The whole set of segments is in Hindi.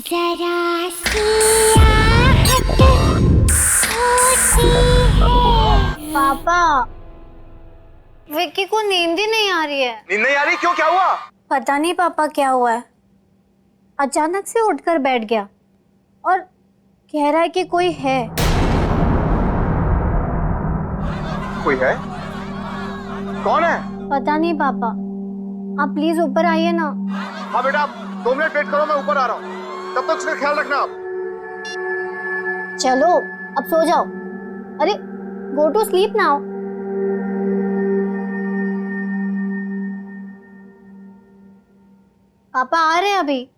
जरा सी आहट होती है। पापा, विक्की को नींद ही नहीं आ रही है। नींद नहीं आ रही? क्यों, क्या हुआ? पता नहीं पापा क्या हुआ है, अचानक से उठकर बैठ गया और कह रहा है कि कोई है। कोई है? कौन है? पता नहीं पापा, आप प्लीज ऊपर आइए ना। हाँ बेटा, आप 2 मिनट वेट करो, मैं ऊपर आ रहा हूँ। तब तक उसका ख्याल रखना आप। चलो अब सो जाओ। अरे गो टू स्लीप नाउ। पापा आ रहे हैं अभी।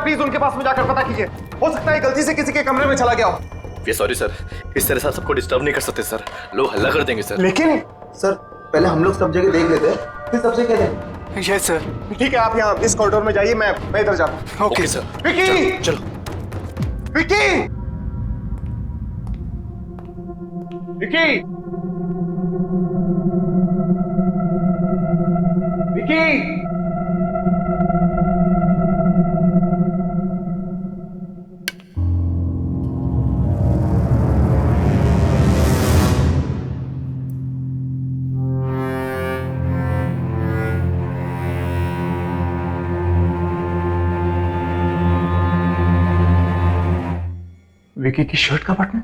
प्लीज उनके पास में जाकर पता कीजिए। हो सकता है गलती से किसी के कमरे में चला गया हो। वी सॉरी सर, इस तरह से सबको डिस्टर्ब नहीं कर सकते सर, लोग हल्ला कर देंगे सर। लेकिन सर पहले हम लोग सब जगह देख लेते हैं, फिर सबसे कह दें। Yes sir. ठीक है, आप यहाँ इस कॉरिडोर में जाइए, मैं इधर जाता हूँ। Okay sir. विकी, चलो विकी, विकी, विकी। विकी की शर्ट का बटन।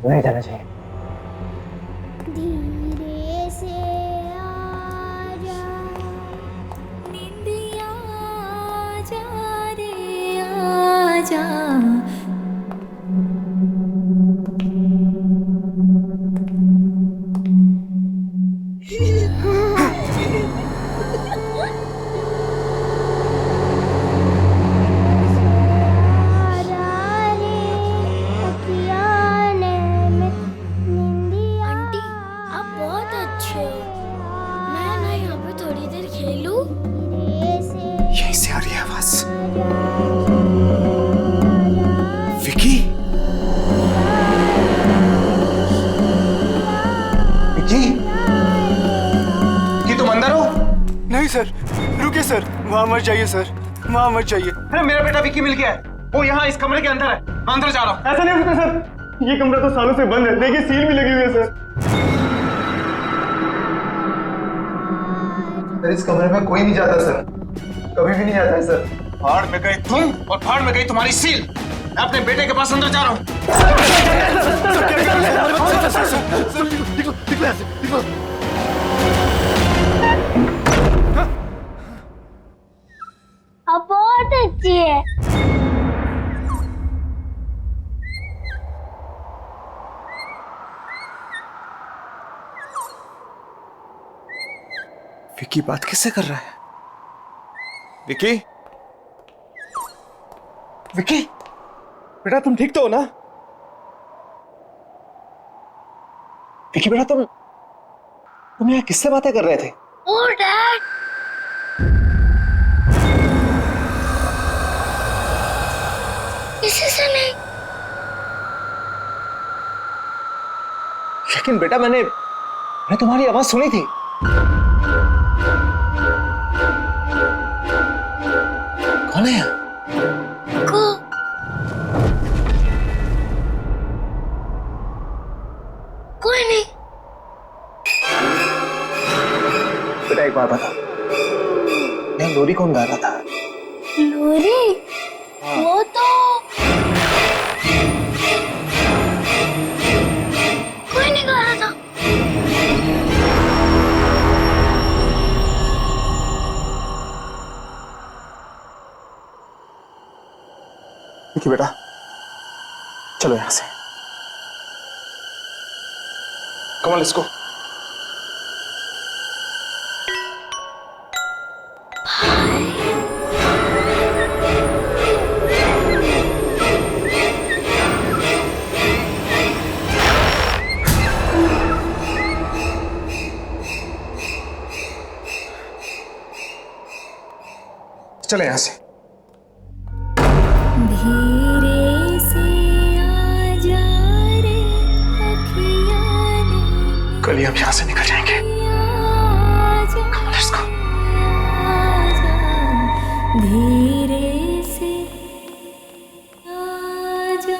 नहीं जाना चाहिए। धीरे से आजा, निंदिया आजा रे आजा। सर, वहाँ मत जाइए सर, वहाँ मत जाइए। अरे मेरा बेटा विक्की मिल गया है, वो यहाँ इस कमरे के अंदर है, मैं अंदर जा रहा हूँ। ऐसा नहीं हो सकता सर, ये कमरा तो सालों से बंद है, देखिए सील भी लगी हुई है सर। सर इस कमरे में कोई नहीं जाता सर, कभी भी नहीं आता है सर। फाड़ में गई तुम और फाड़ में गई तुम्हारी सील। मैं अपने बेटे के पास अंदर जा रहा हूँ। अब बहुत अच्छी है। विक्की बात किससे कर रहा है? विक्की, विक्की, बेटा तुम ठीक तो हो ना? विक्की बेटा तुम यहाँ किससे बातें कर रहे थे? ओ डैड, किसी से नहीं। लेकिन बेटा मैंने तुम्हारी आवाज सुनी थी। कौन है? को कोई नहीं। बेटा एक बात बता, मैं लोरी कौन गा रहा था? लोरी? वो तो कोई नहीं गा रहा था। विक्की बेटा चलो यहां से, कम ऑन लेट्स गो। चले यहां से। धीरे से आजा रे अखियाँ ने कल ही हम यहां से निकल जाएंगे। आजा, लेट्स गो। आजा, धीरे से आजा।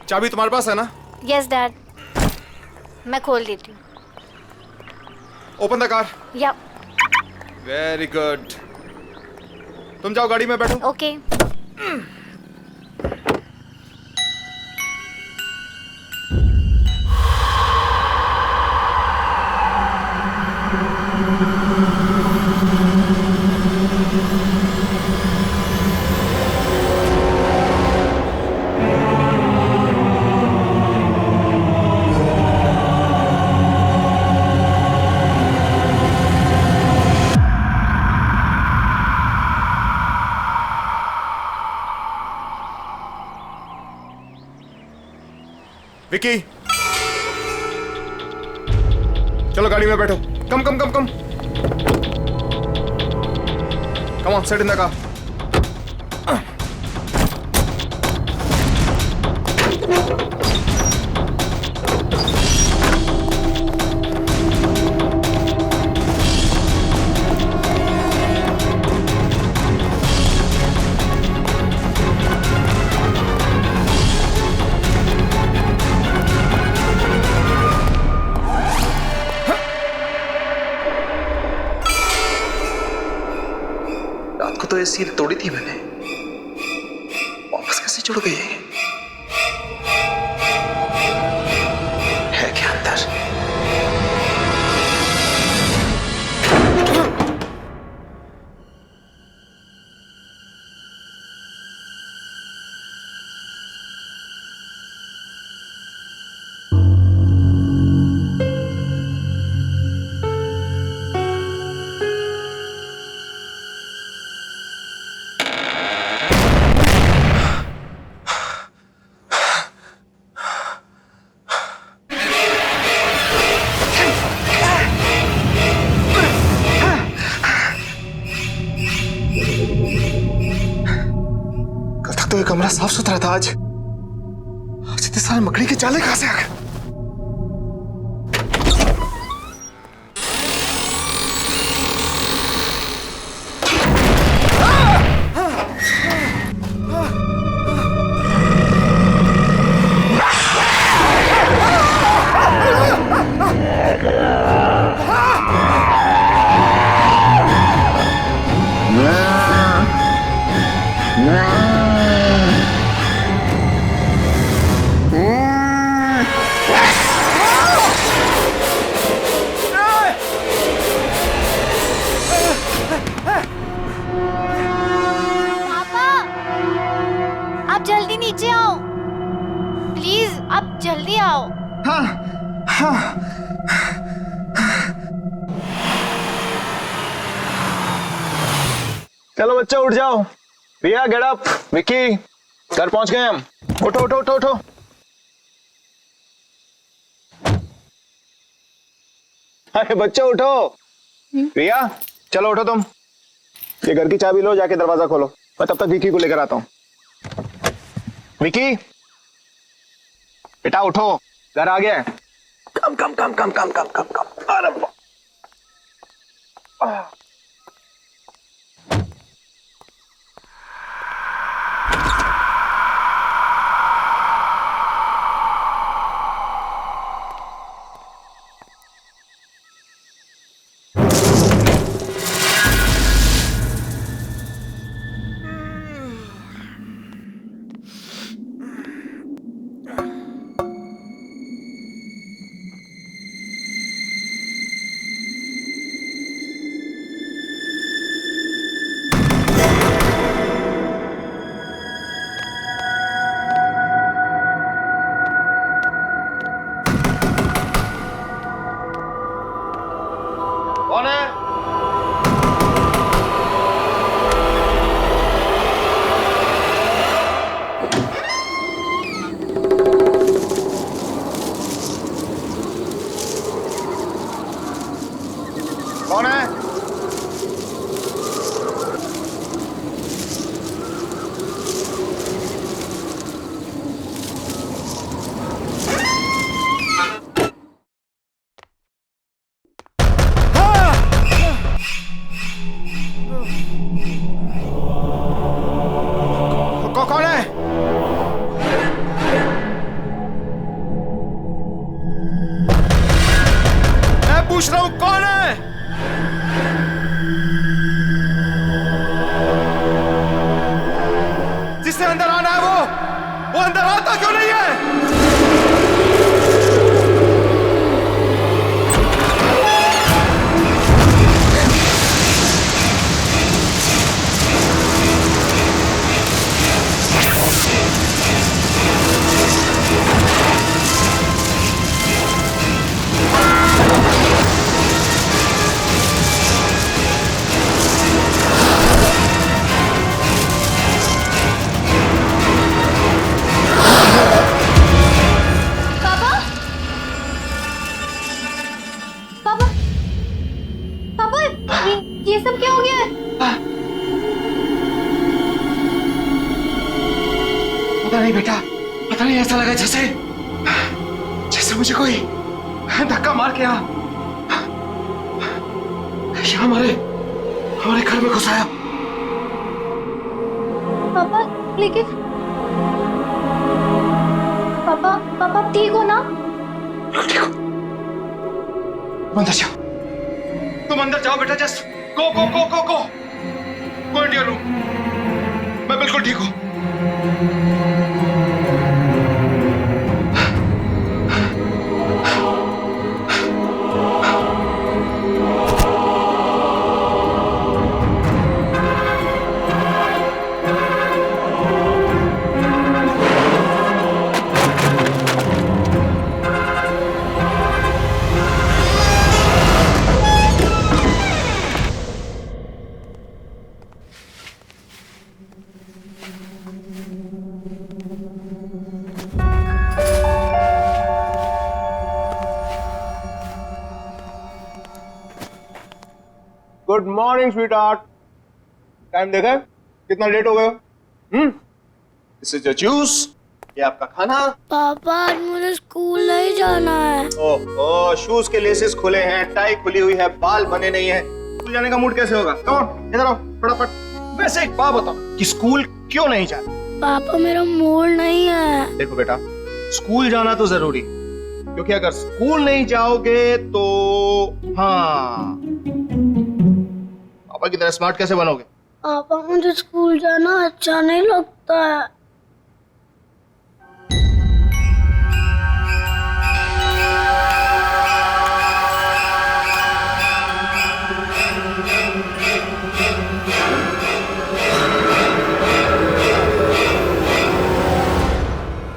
चाबी तुम्हारे पास है ना? यस डैड, मैं खोल देती हूँ। Open the car. या वेरी गुड। तुम जाओ गाड़ी में बैठो। ओके। विक्की चलो गाड़ी में बैठो। Come come come come come on, set in the car. रात को तो ये सील तोड़ी थी मैंने, वापस कैसे जुड़ गई है क्या अंदर? तो ये कमरा साफ सुथरा था। आज इतने सारे मकड़ी के जाले कहां से आ गए? आप जल्दी नीचे आओ, प्लीज आप जल्दी आओ। चलो बच्चा उठ जाओ। रिया गेट अप। विक्की घर पहुंच गए हम। उठो उठो उठो उठो। अरे बच्चा उठो। रिया चलो उठो तुम। ये घर की चाबी लो, जाके दरवाजा खोलो। मैं तब तक विक्की को लेकर आता हूं। विक्की बेटा उठो, घर आ गया है। कम come come come come come come कम। अरे कौन है? कौन है? कौन है? मैं पूछ रहा हूं कौन है? जिसने अंदर आना है वो अंदर आता क्यों नहीं है? ये सब क्या हो गया है? पता नहीं बेटा, पता नहीं, ऐसा लगा जैसे जैसे मुझे कोई धक्का मार के यहाँ हमारे घर में घुसाया। पापा लेकिन पापा ठीक हो ना? ठीक हो? अंदर जाओ, तुम अंदर जाओ बेटा। Just go go go go go go in your room. मैं बिल्कुल ठीक हूं। Good morning sweet heart. Time देखा कितना लेट हो गए? दिस इज योर जूस, ये आपका खाना। पापा आज मुझे स्कूल नहीं जाना है। ओह, शूज के लेसेस खुले हैं, टाई खुली हुई है, बाल बने नहीं है, स्कूल जाने का मूड कैसे होगा? कम ऑन, इधर आओ फटाफट। वैसे एक बात बताओ कि स्कूल क्यों नहीं जाना? पापा मेरा मूड नहीं है। देखो बेटा, स्कूल जाना तो जरूरी, क्योंकि अगर स्कूल नहीं जाओगे तो हाँ, पापा की तरह स्मार्ट कैसे बनोगे? पापा मुझे स्कूल जाना अच्छा नहीं लगता है।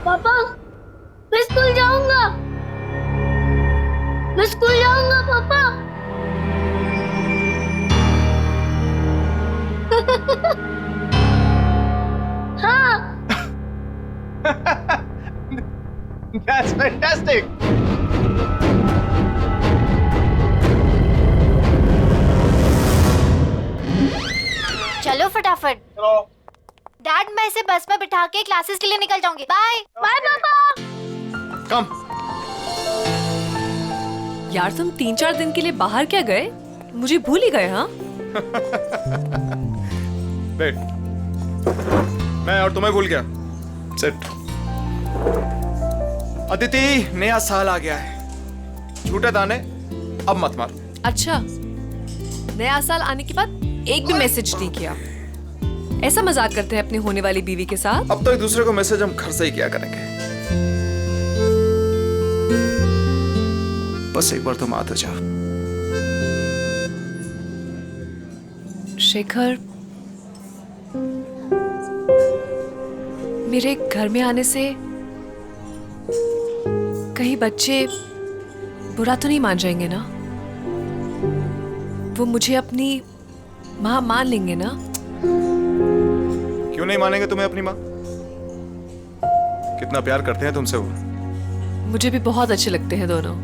पापा मैं स्कूल जाऊंगा, मैं स्कूल जाऊंगा पापा। हाँ That's fantastic. चलो फटाफट। चलो। डैड मैं इसे बस में बिठा के क्लासेस के लिए निकल जाऊंगी। बाय बाय पापा। कम। यार तुम 3-4 दिन के लिए बाहर क्या गए? मुझे भूल ही गए। हाँ बैठ। मैं और तुम्हें भूल गया। सिट। अदिति, नया साल आ गया है, झूठे दाने अब मत मार। अच्छा, नया साल आने के बाद एक भी मैसेज नहीं किया। ऐसा मजाक करते हैं अपनी होने वाली बीवी के साथ? अब तो एक दूसरे को मैसेज हम घर से ही किया करेंगे। बस एक बार तुम आ तो जाओ। शेखर, मेरे घर में आने से कहीं बच्चे बुरा तो नहीं मान जाएंगे ना? वो मुझे अपनी माँ मान लेंगे ना? क्यों नहीं मानेंगे तुम्हें अपनी माँ? कितना प्यार करते हैं तुमसे वो। मुझे भी बहुत अच्छे लगते हैं दोनों।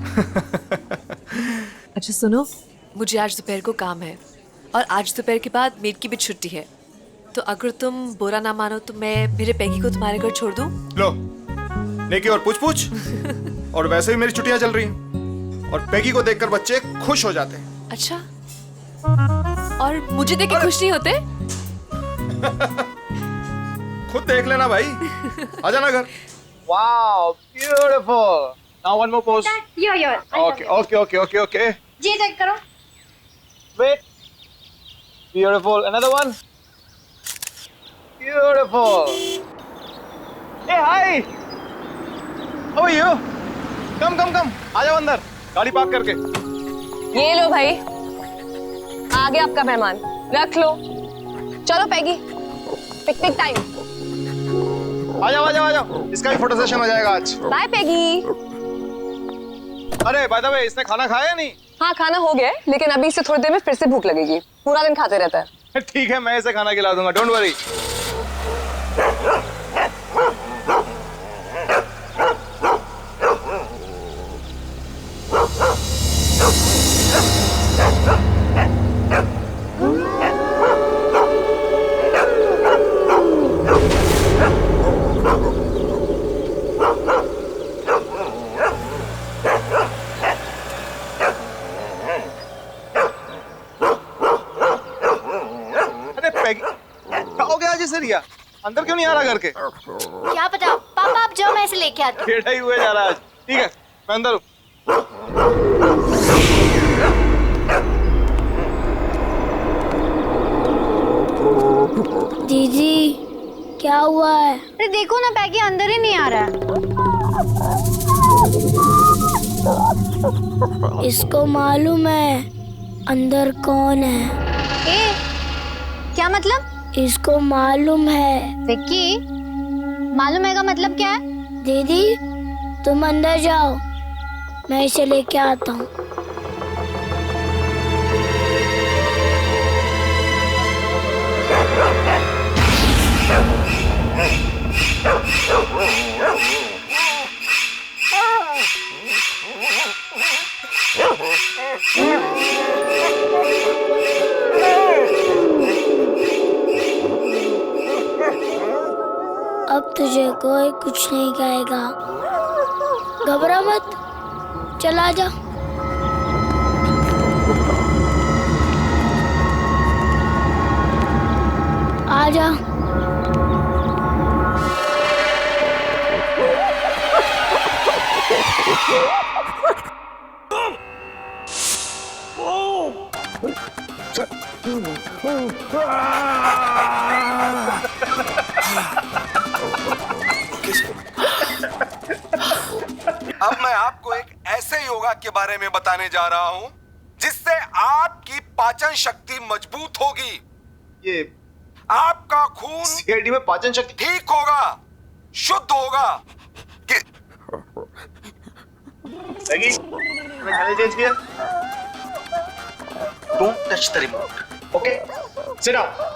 अच्छा सुनो, मुझे आज दोपहर को काम है और आज दोपहर के बाद मेड की भी छुट्टी है, तो अगर तुम बुरा ना मानो तो मैं मेरे पैगी को तुम्हारे घर छोड़ दूं? लो, नेकी और पूछ और वैसे भी मेरी छुट्टियां चल रही हैं और पैगी को देखकर बच्चे खुश हो जाते हैं। अच्छा, और मुझे देख के खुश नहीं होते? खुद देख लेना भाई। आ जाना घर। Wow, beautiful. Now one more pose. Okay. जी चेक करो। Wait. Beautiful. Another one. Beautiful. Hey, hi. How are you? Come. आ जाओ अंदर, गाड़ी पार्क करके। ये लो भाई, आ गया आपका मेहमान, रख लो। चलो पैगी, पिकनिक टाइम। आ जाओ। इसका भी फोटो सेशन हो जाएगा आज। बाय पैगी। अरे बाय द वे, इसने खाना खाया या नहीं? हाँ खाना हो गया है, लेकिन अभी इससे थोड़ी देर में फिर से भूख लगेगी। पूरा दिन खाते रहता है। ठीक है, मैं इसे खाना खिला दूंगा, डोंट वरी। खाओगे आज इसे रिया? अंदर क्यों नहीं आ रहा घर के? क्या पता, पापा आप जाओ, मैं इसे लेके आती हूँ। टेढ़ा ही हुए जा रहा है आज। ठीक है, मैं अंदर हूँ। दीदी क्या हुआ है? अरे देखो ना, पैगी अंदर ही नहीं आ रहा है। इसको मालूम है अंदर कौन है? ए, क्या मतलब? इसको मालूम है। विक्की, मालूम है का मतलब क्या है? दीदी तुम अंदर जाओ, मैं इसे लेके आता हूँ। अब अब तुझे कोई कुछ नहीं कहेगा। घबरा मत, चला जा। आजा। अब मैं आपको एक ऐसे योगा के बारे में बताने जा रहा हूं जिससे आपकी पाचन शक्ति मजबूत होगी। ये आपका खून सीआईडी में पाचन शक्ति ठीक होगा, शुद्ध होगा। मैगी, मैं चैनल चेंज किया। Don't touch the remote, okay, sit down.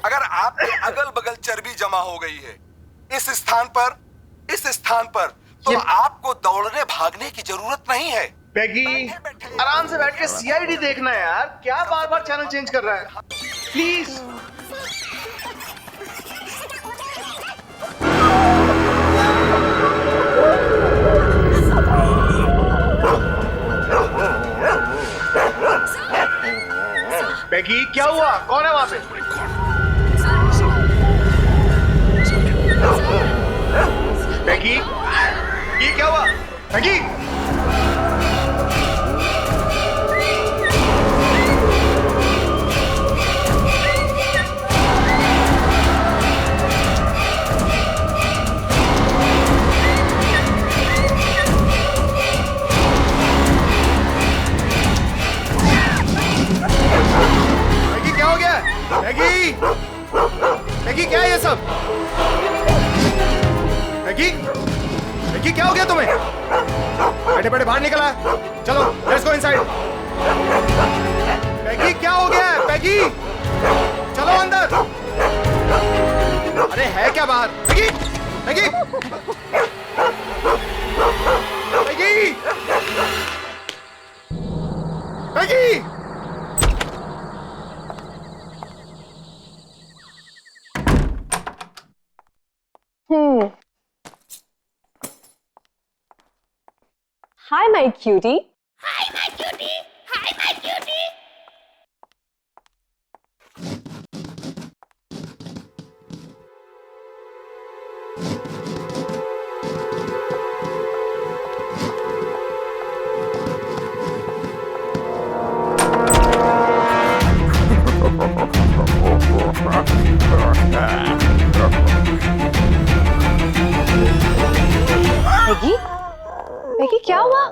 अगर आपके अगल बगल चर्बी जमा हो गई है इस स्थान पर तो आपको दौड़ने भागने की जरूरत नहीं है। पैगी, आराम से बैठ के सीआईडी देखना है यार, क्या बार बार चैनल चेंज कर रहा है? प्लीज। पैगी, क्या हुआ? कौन है वहां पे? पैगी, ये क्या हुआ? पैगी, मैगी, मैगी क्या है ये सब? मैगी, मैगी क्या हो गया तुम्हें? बैठे बैठे बाहर निकला, चलो लेट्स गो इनसाइड। मैगी क्या हो गया है? मैगी चलो अंदर। अरे है क्या बाहर? Maggi, Maggi, Maggi, Maggi. Hi, my cutie. Maggi, Maggi क्या हुआ?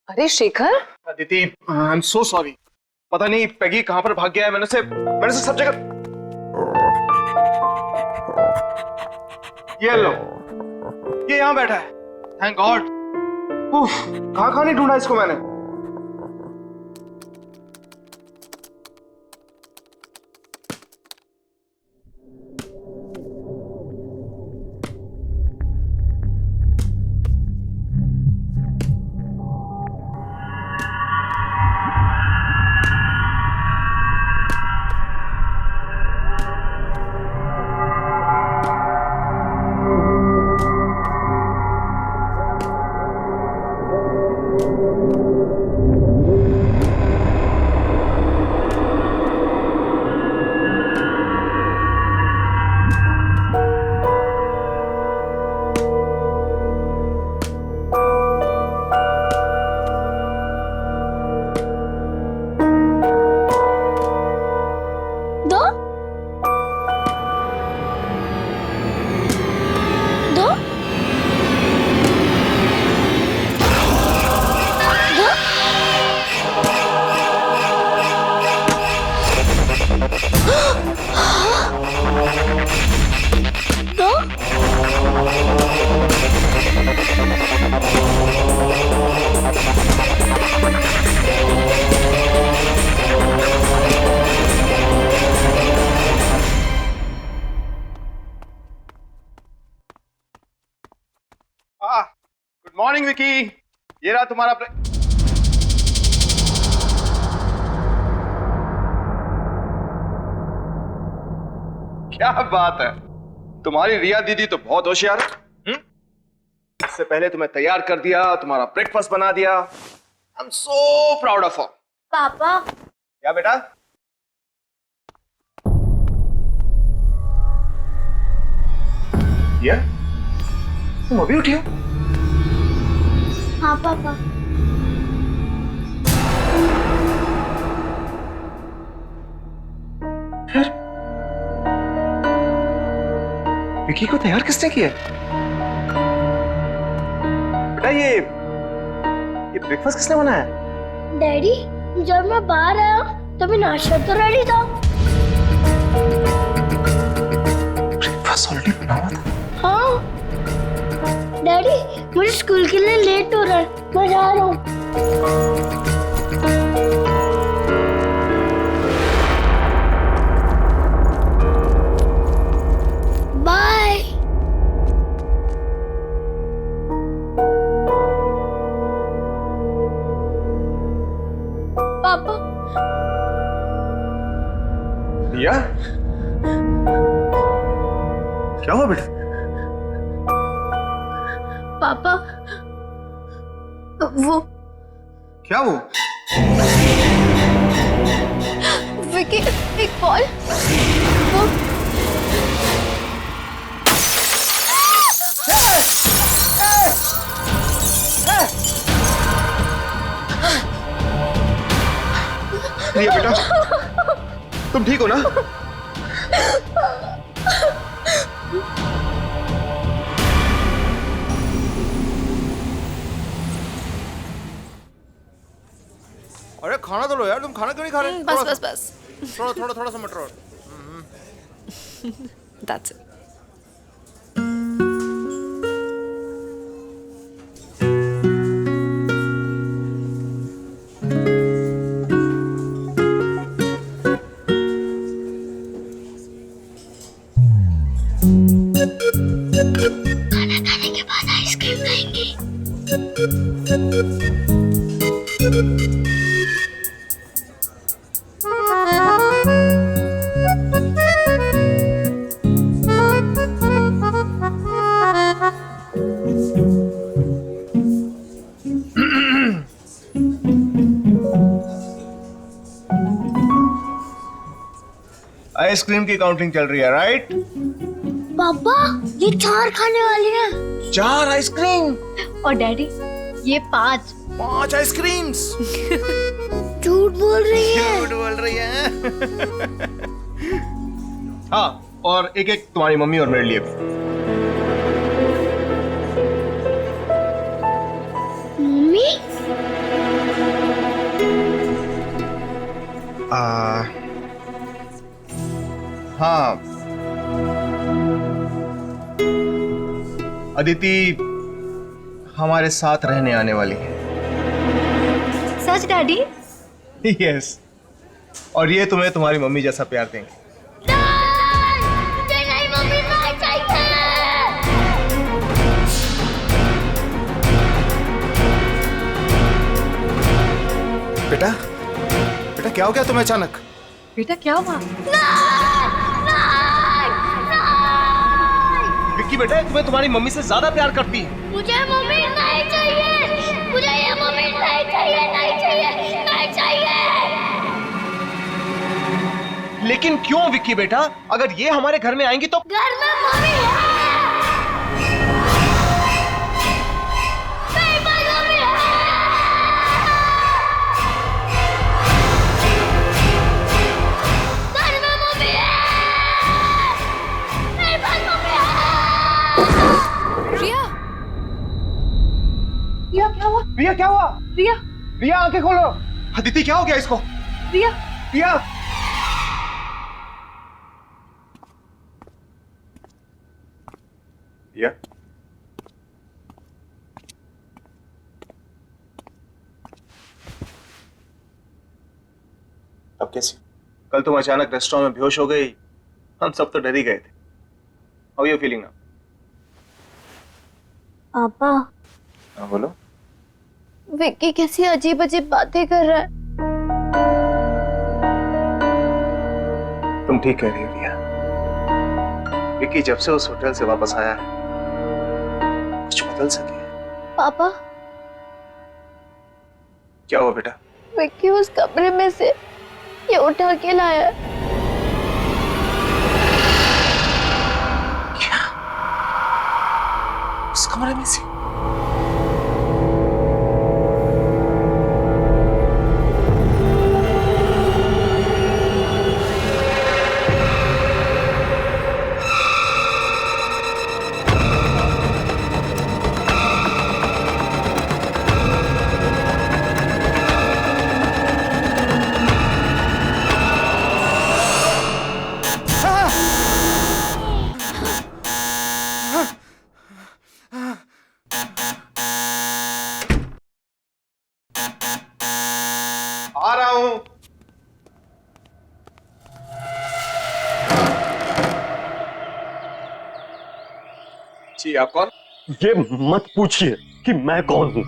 अरे Shekhar, Aditi, I am so sorry. पता नहीं पैगी कहां पर भाग गया है। मैंने उसे सब जगह। ये लो, ये यहां बैठा है। Thank God. कहां नहीं ढूंढा इसको मैंने। गुड मॉर्निंग विकी, ये रहा तुम्हारा क्या बात है, तुम्हारी रिया दीदी तो बहुत होशियार है। इससे पहले तुम्हें तैयार कर दिया, तुम्हारा ब्रेकफास्ट बना दिया। I am so proud of her. पापा क्या बेटा? रिया, तुम अभी उठी हो? हाँ पापा। विकी को तैयार किसने किया? बेटा ये ब्रेकफास्ट किसने बनाया? डैडी, जब मैं बाहर आया तभी नाश्ता तो रेडी था। ब्रेकफास्ट ऑलरेडी बना हुआ था। हाँ डैडी, मुझे स्कूल के लिए लेट हो रहा है, मैं जा रहा हूँ। बाय। पापा। रिया, क्या हुआ बेटा? पापा वो क्या वो? विकी एक बॉल वो रिया बेटा, तुम ठीक हो ना? अरे खाना तो लो यार, तुम खाना क्यों नहीं खा रहे? बस बस बस। थोड़ा सा मटर और। That's it. खाना खाने के बाद आइसक्रीम खाएंगे। आइसक्रीम की काउंटिंग चल रही है, राइट? पापा, ये 4 खाने वाली हैं। 4 आइसक्रीम और डैडी ये 5। 5 आइसक्रीम्स। झूठ बोल रही है। झूठ बोल रही है। हाँ, और एक एक तुम्हारी मम्मी और मेरे लिए भी। मम्मी? हाँ, अदिति हमारे साथ रहने आने वाली है। सच डैडी? यस, और ये तुम्हें तुम्हारी मम्मी जैसा प्यार देंगे। मुझे नहीं मम्मी, नहीं चाहिए। बेटा, बेटा क्या हो गया तुम्हें अचानक? बेटा क्या हुआ? विक्की बेटा, तुम्हें तुम्हारी मम्मी से ज्यादा प्यार करती है। मुझे मम्मी नहीं चाहिए, मुझे ये मम्मी नहीं चाहिए, नहीं चाहिए, नहीं चाहिए। लेकिन क्यों विक्की बेटा? अगर ये हमारे घर में आएंगी तो घर में मम्मी है। मेरे पास मम्मी है। घर में मम्मी है। मेरे पास मम्मी है। रिया, रिया क्या हुआ? रिया क्या हुआ? रिया रिया आंखें खोलो। अदिति क्या हो गया इसको? रिया रिया, रिया, अब कैसी? कल तुम अचानक रेस्टोरेंट में बेहोश हो गई, हम सब तो डर ही गए थे। How are you feeling now? पापा, हाँ बोलो। विक्की कैसी अजीब अजीब बातें कर रहा है। तुम ठीक कह रही हो रिया। विक्की जब से उस होटल से वापस आया है कुछ बदल सके। पापा, क्या हुआ बेटा? विक्की उस कमरे में से ये उठा के लाया है। क्या? उस कमरे में से? आ रहा हूं। जी आप कौन? ये मत पूछिए कि मैं कौन हूं।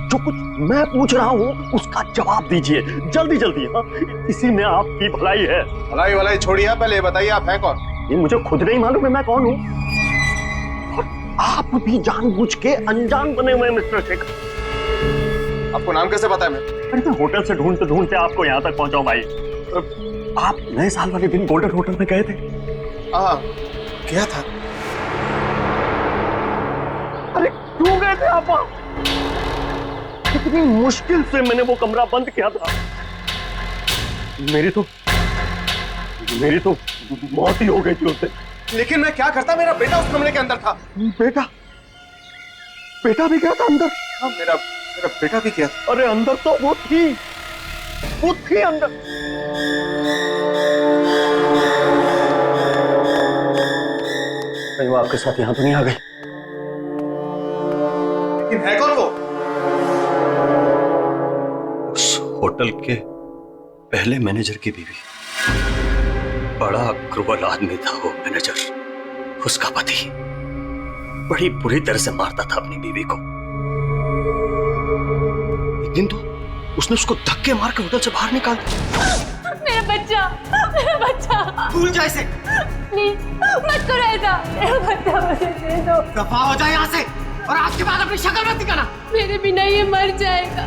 जो कुछ मैं पूछ रहा हूं उसका जवाब दीजिए जल्दी जल्दी। हाँ, इसी में आपकी भलाई है। भलाई भलाई छोड़िए, पहले बताइए आप हैं कौन? ये मुझे खुद नहीं मालूम है मैं कौन हूं। और आप भी जानबूझ के अनजान बने हुए मिस्टर शेखर। आपको नाम कैसे पता है? अरे मैं होटल से ढूंढते ढूंढते आपको यहाँ तक पहुंचा भाई। आप नए साल वाले दिन गोल्डन होटल में गए थे? हाँ गया था। अरे क्यों गए थे आप वहां? कितनी मुश्किल से मैंने वो कमरा बंद किया था। मेरी तो मौत ही हो गई थी उससे। लेकिन मैं क्या करता, मेरा बेटा उस कमरे के अंदर था। बेटा भी गया था अंदर? हाँ मेरा बेटा भी गया था। अरे अंदर तो वो थी अंदर। कहीं वो आपके साथ यहां तो नहीं आ गई? लेकिन है कौन वो? उस होटल के पहले मैनेजर की बीवी। बड़ा क्रूर आदमी था वो मैनेजर। उसका पति बड़ी बुरी तरह से मारता था अपनी बीवी को। एक दिन तो उसने उसको धक्के मार के होटल से बाहर निकाल दिया। मेरा बच्चा भूल जा इसे। प्लीज मत करो ऐसा। मेरा बच्चा मुझे दे दो। दफा हो जाए यहाँ से और आज के बाद अपनी शक्ल मत दिखाना। मेरे बिना ये मर जाएगा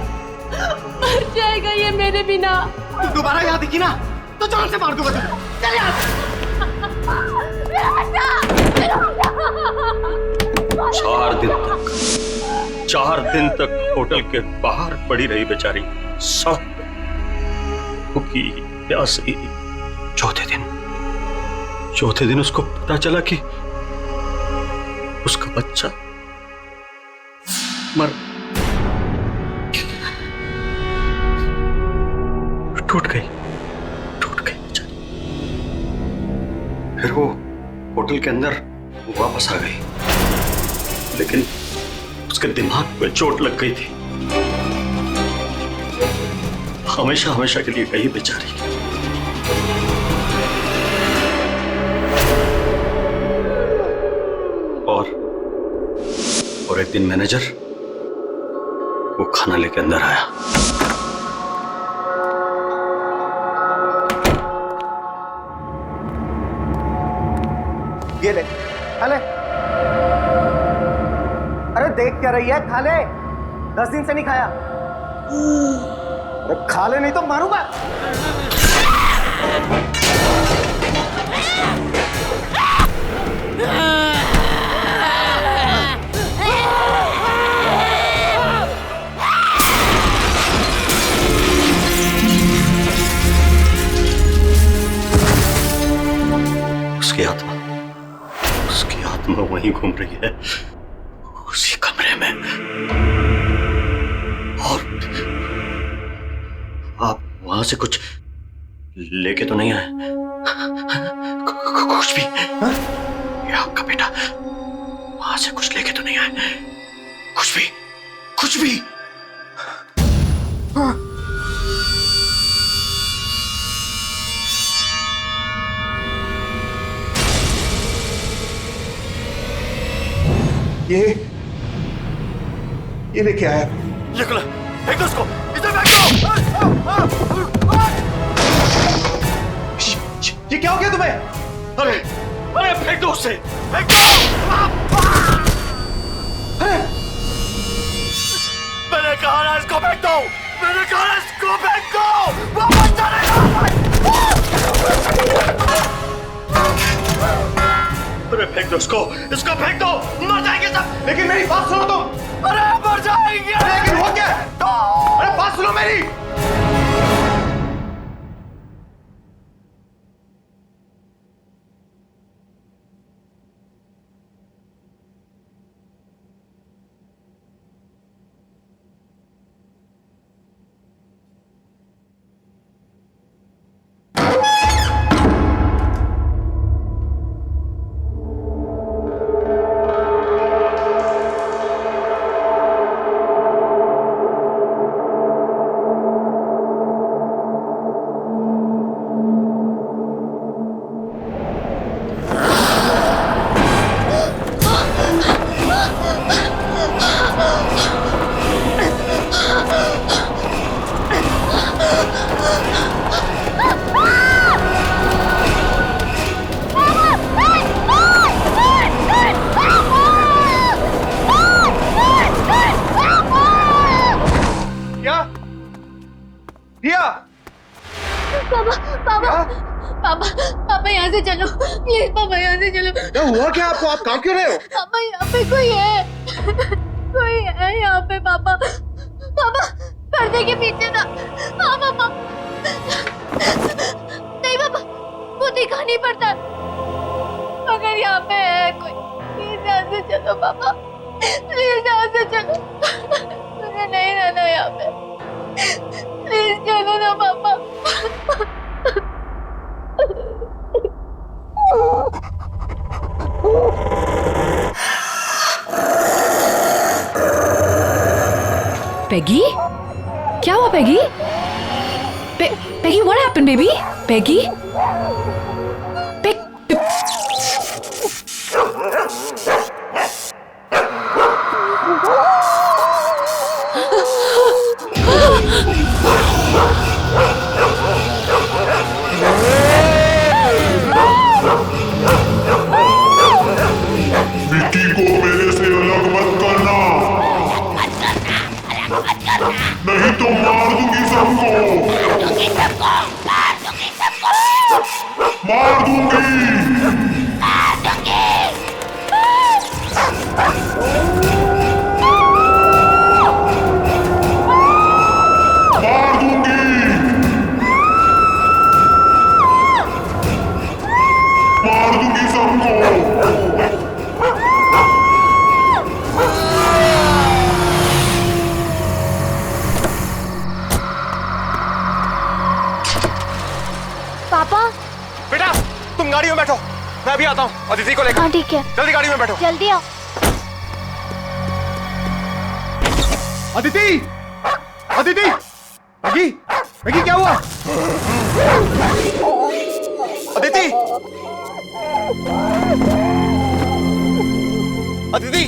ये मेरे बिना। तू दोबारा यहाँ दिखी ना तो जान से मार दूंगा तुझे। चल यहाँ से। 4 दिन तक होटल के बाहर पड़ी रही बेचारी सड़क पे, भूखी प्यासी। चौथे दिन उसको पता चला कि उसका बच्चा मर टूट गई बेचारी। फिर वो होटल के अंदर वापस आ गई, लेकिन उसके दिमाग पे चोट लग गई थी। हमेशा के लिए गई बेचारी। और एक दिन मैनेजर वो खाना लेके अंदर आया। ये ले, खा ले। अरे देख क्या रही है, खा ले। 10 दिन से नहीं खाया। अरे खा ले नहीं तो मारूंगा। उसकी आत्मा वहीं घूम रही है, उसी कमरे में। और आप वहां से कुछ लेके तो नहीं आए? कुछ भी? ये आपका बेटा वहां से कुछ लेके तो नहीं आए? कुछ भी? ये लेके आया। ये खुला, फेंक दो उसको, इसे फेंक दो। ये क्या हो गया तुम्हें? अरे अरे फेंक दो उसे, फेंक दो। मैंने कहा ना इसको फेंक दो, मैंने कहा ना इसको फेंक दो। वापस चलेगा। अरे फेंक दो इसको फेंक दो, मर जाएंगे सब। लेकिन मेरी बात सुनो तुम। अरे मर जाएंगे। लेकिन हो क्या? अरे बात सुनो मेरी। पापा यहाँ से चलो प्लीज, पापा यहाँ से चलो। क्या हुआ क्या आपको? आप काम क्यों रहे हो? पापा यहाँ पे कोई है यहाँ पे। पापा पर्दे के पीछे था। हाँ पापा। नहीं पापा, वो दिखा नहीं पड़ता, मगर यहाँ पे है कोई। प्लीज यहाँ से चलो पापा, प्लीज यहाँ से चलो। मुझे नहीं रहना यहाँ पे, प्लीज चलो ना पापा। पेगी, क्या हुआ Peggy? Peggy, what happened baby? Peggy? Vicky को मेरे से अलग मत करना, नहीं तो मार दूंगी सबको, मार दूंगी। पापा, बेटा तुम गाड़ी में बैठो, मैं अभी आता हूँ अदिति को लेकर। हाँ ठीक है, जल्दी गाड़ी में बैठो। जल्दी आओ। अदिति, अदिति, मैगी, मैगी क्या हुआ? अदिति, अदिति,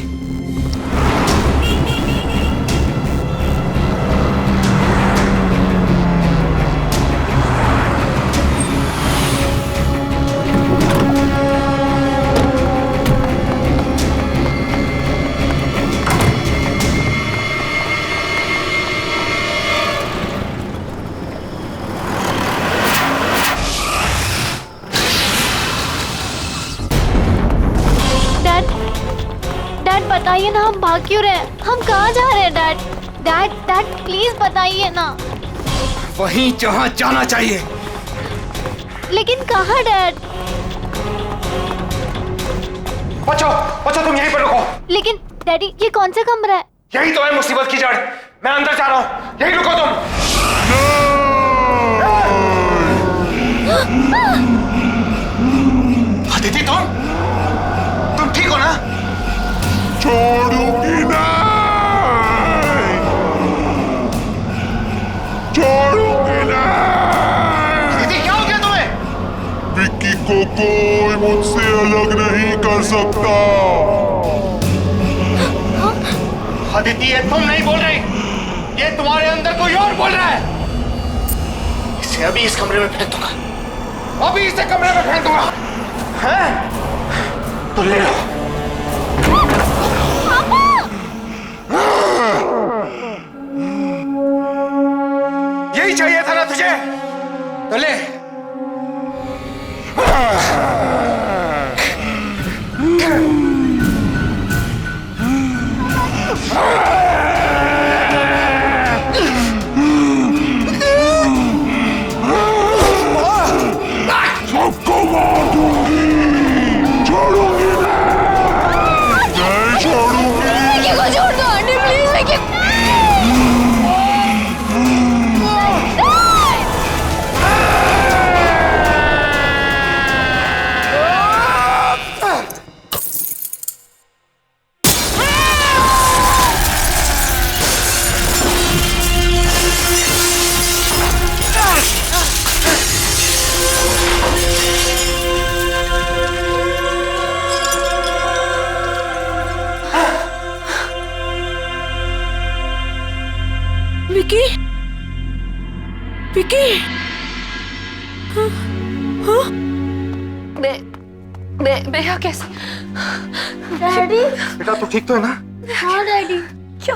बताइए ना, हम भाग क्यों रहे हैं? हम कहाँ जा रहे हैं डैड? डैड प्लीज बताइए ना। वहीं जहाँ जाना चाहिए। लेकिन कहाँ डैड? बच्चों तुम यहीं पर रुको। लेकिन डैडी ये कौन सा कमरा है? यही तो है मुसीबत की जड़, मैं अंदर जा रहा हूँ, यहीं रुको तुम। अदिति तुम ठीक हो ना? छोड़ूंगी नहीं, छोड़ूंगी नहीं। अदिति क्या हो गया तुम्हें? विक्की को कोई मुझसे अलग नहीं कर सकता। अदिति, ये तुम नहीं बोल रही, ये तुम्हारे अंदर कोई और बोल रहा है। इसे अभी इस कमरे में फेंक दूंगा, अभी इसे कमरे में फेंक दूंगा। हैं? तो ले लो। यही चाहिए था ना तुझे, तो ले। सबको मार दूंगी, छोड़ूंगी नहीं छोड़ूंगी। विकी को छोड़ दो आंटी, प्लीज विकी। विकी, विकी, मैं यहाँ कैसे? डैडी। बेटा तू ठीक तो है ना? हाँ डैडी। क्या?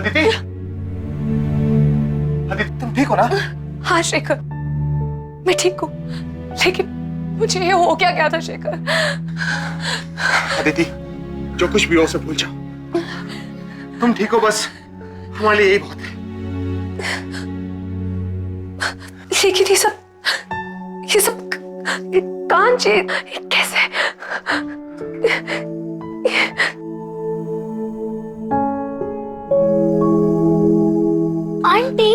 अदिति, अदिति तुम ठीक हो ना? हाँ शेखर, मैं ठीक हूँ, लेकिन मुझे ये हो क्या था शेखर? अदिति, जो कुछ भी हो उसे भूल जाओ, तुम ठीक हो, बस हमारे लिए यही बहुत है। लेकिन ये सब कांची कैसे? आंटी,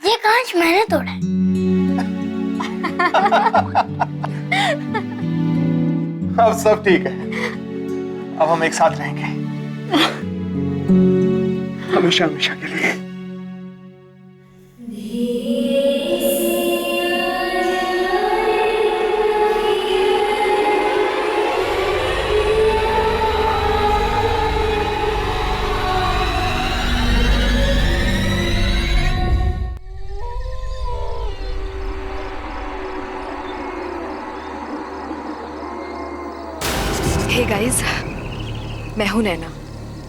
ये कांच मैंने तोड़ा है। अब सब ठीक है, अब हम एक साथ रहेंगे हमेशा हमेशा के लिए। हे गाइस, मैं हूं नैना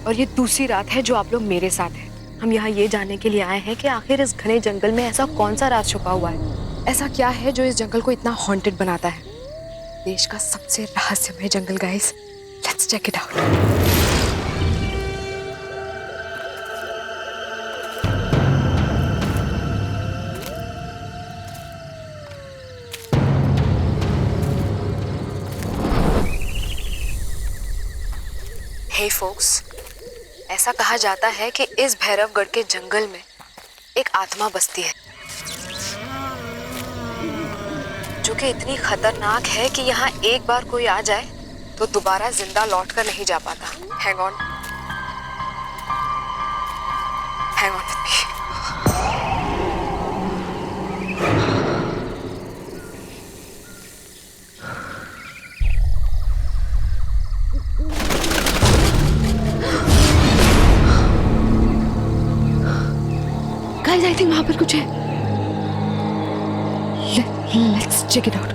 और ये दूसरी रात है जो आप लोग मेरे साथ हैं। हम यहाँ ये जानने के लिए आए हैं कि आखिर इस घने जंगल में ऐसा कौन सा राज छुपा हुआ है, ऐसा क्या है जो इस जंगल को इतना हॉन्टेड बनाता है। देश का सबसे रहस्यमय जंगल guys, let's check it out. Hey folks, ऐसा कहा जाता है कि इस भैरवगढ़ के जंगल में एक आत्मा बसती है जो कि इतनी खतरनाक है कि यहाँ एक बार कोई आ जाए तो दोबारा जिंदा लौट कर नहीं जा पाता। Hang on with me. Guys, I think वहां पर कुछ है। Let's check it out.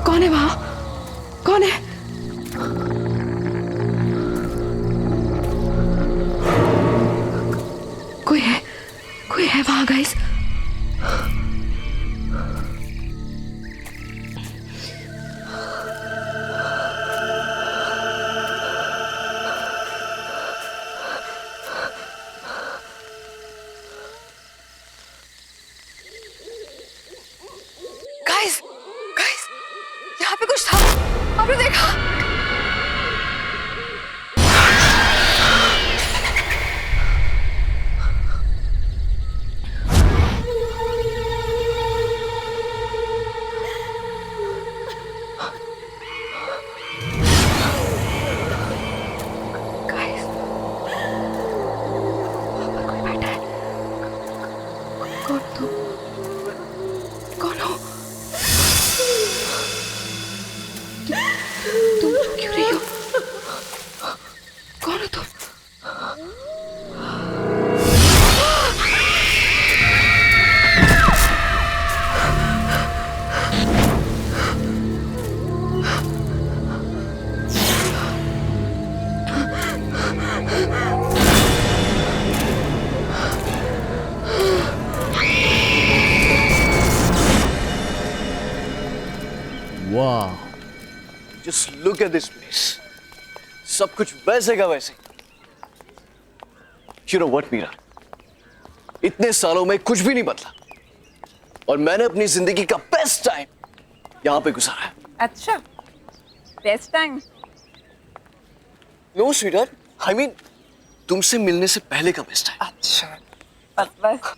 कौन है वहां? कौन है? कोई है वहां गाइस। गाइस, यहाँ पे कुछ था, आपने देखा? गाइस, वहाँ पर कोई बैठा है। कौन हो? वाह, just look at this place. सब कुछ वैसे का वैसे। यू नो व्हाट मीरा, इतने सालों में कुछ भी नहीं बदला और मैंने अपनी जिंदगी का बेस्ट टाइम यहां पे गुजारा है। अच्छा, best time? No sweetheart, I mean तुमसे मिलने से पहले का बेस्ट टाइम। अच्छा, बस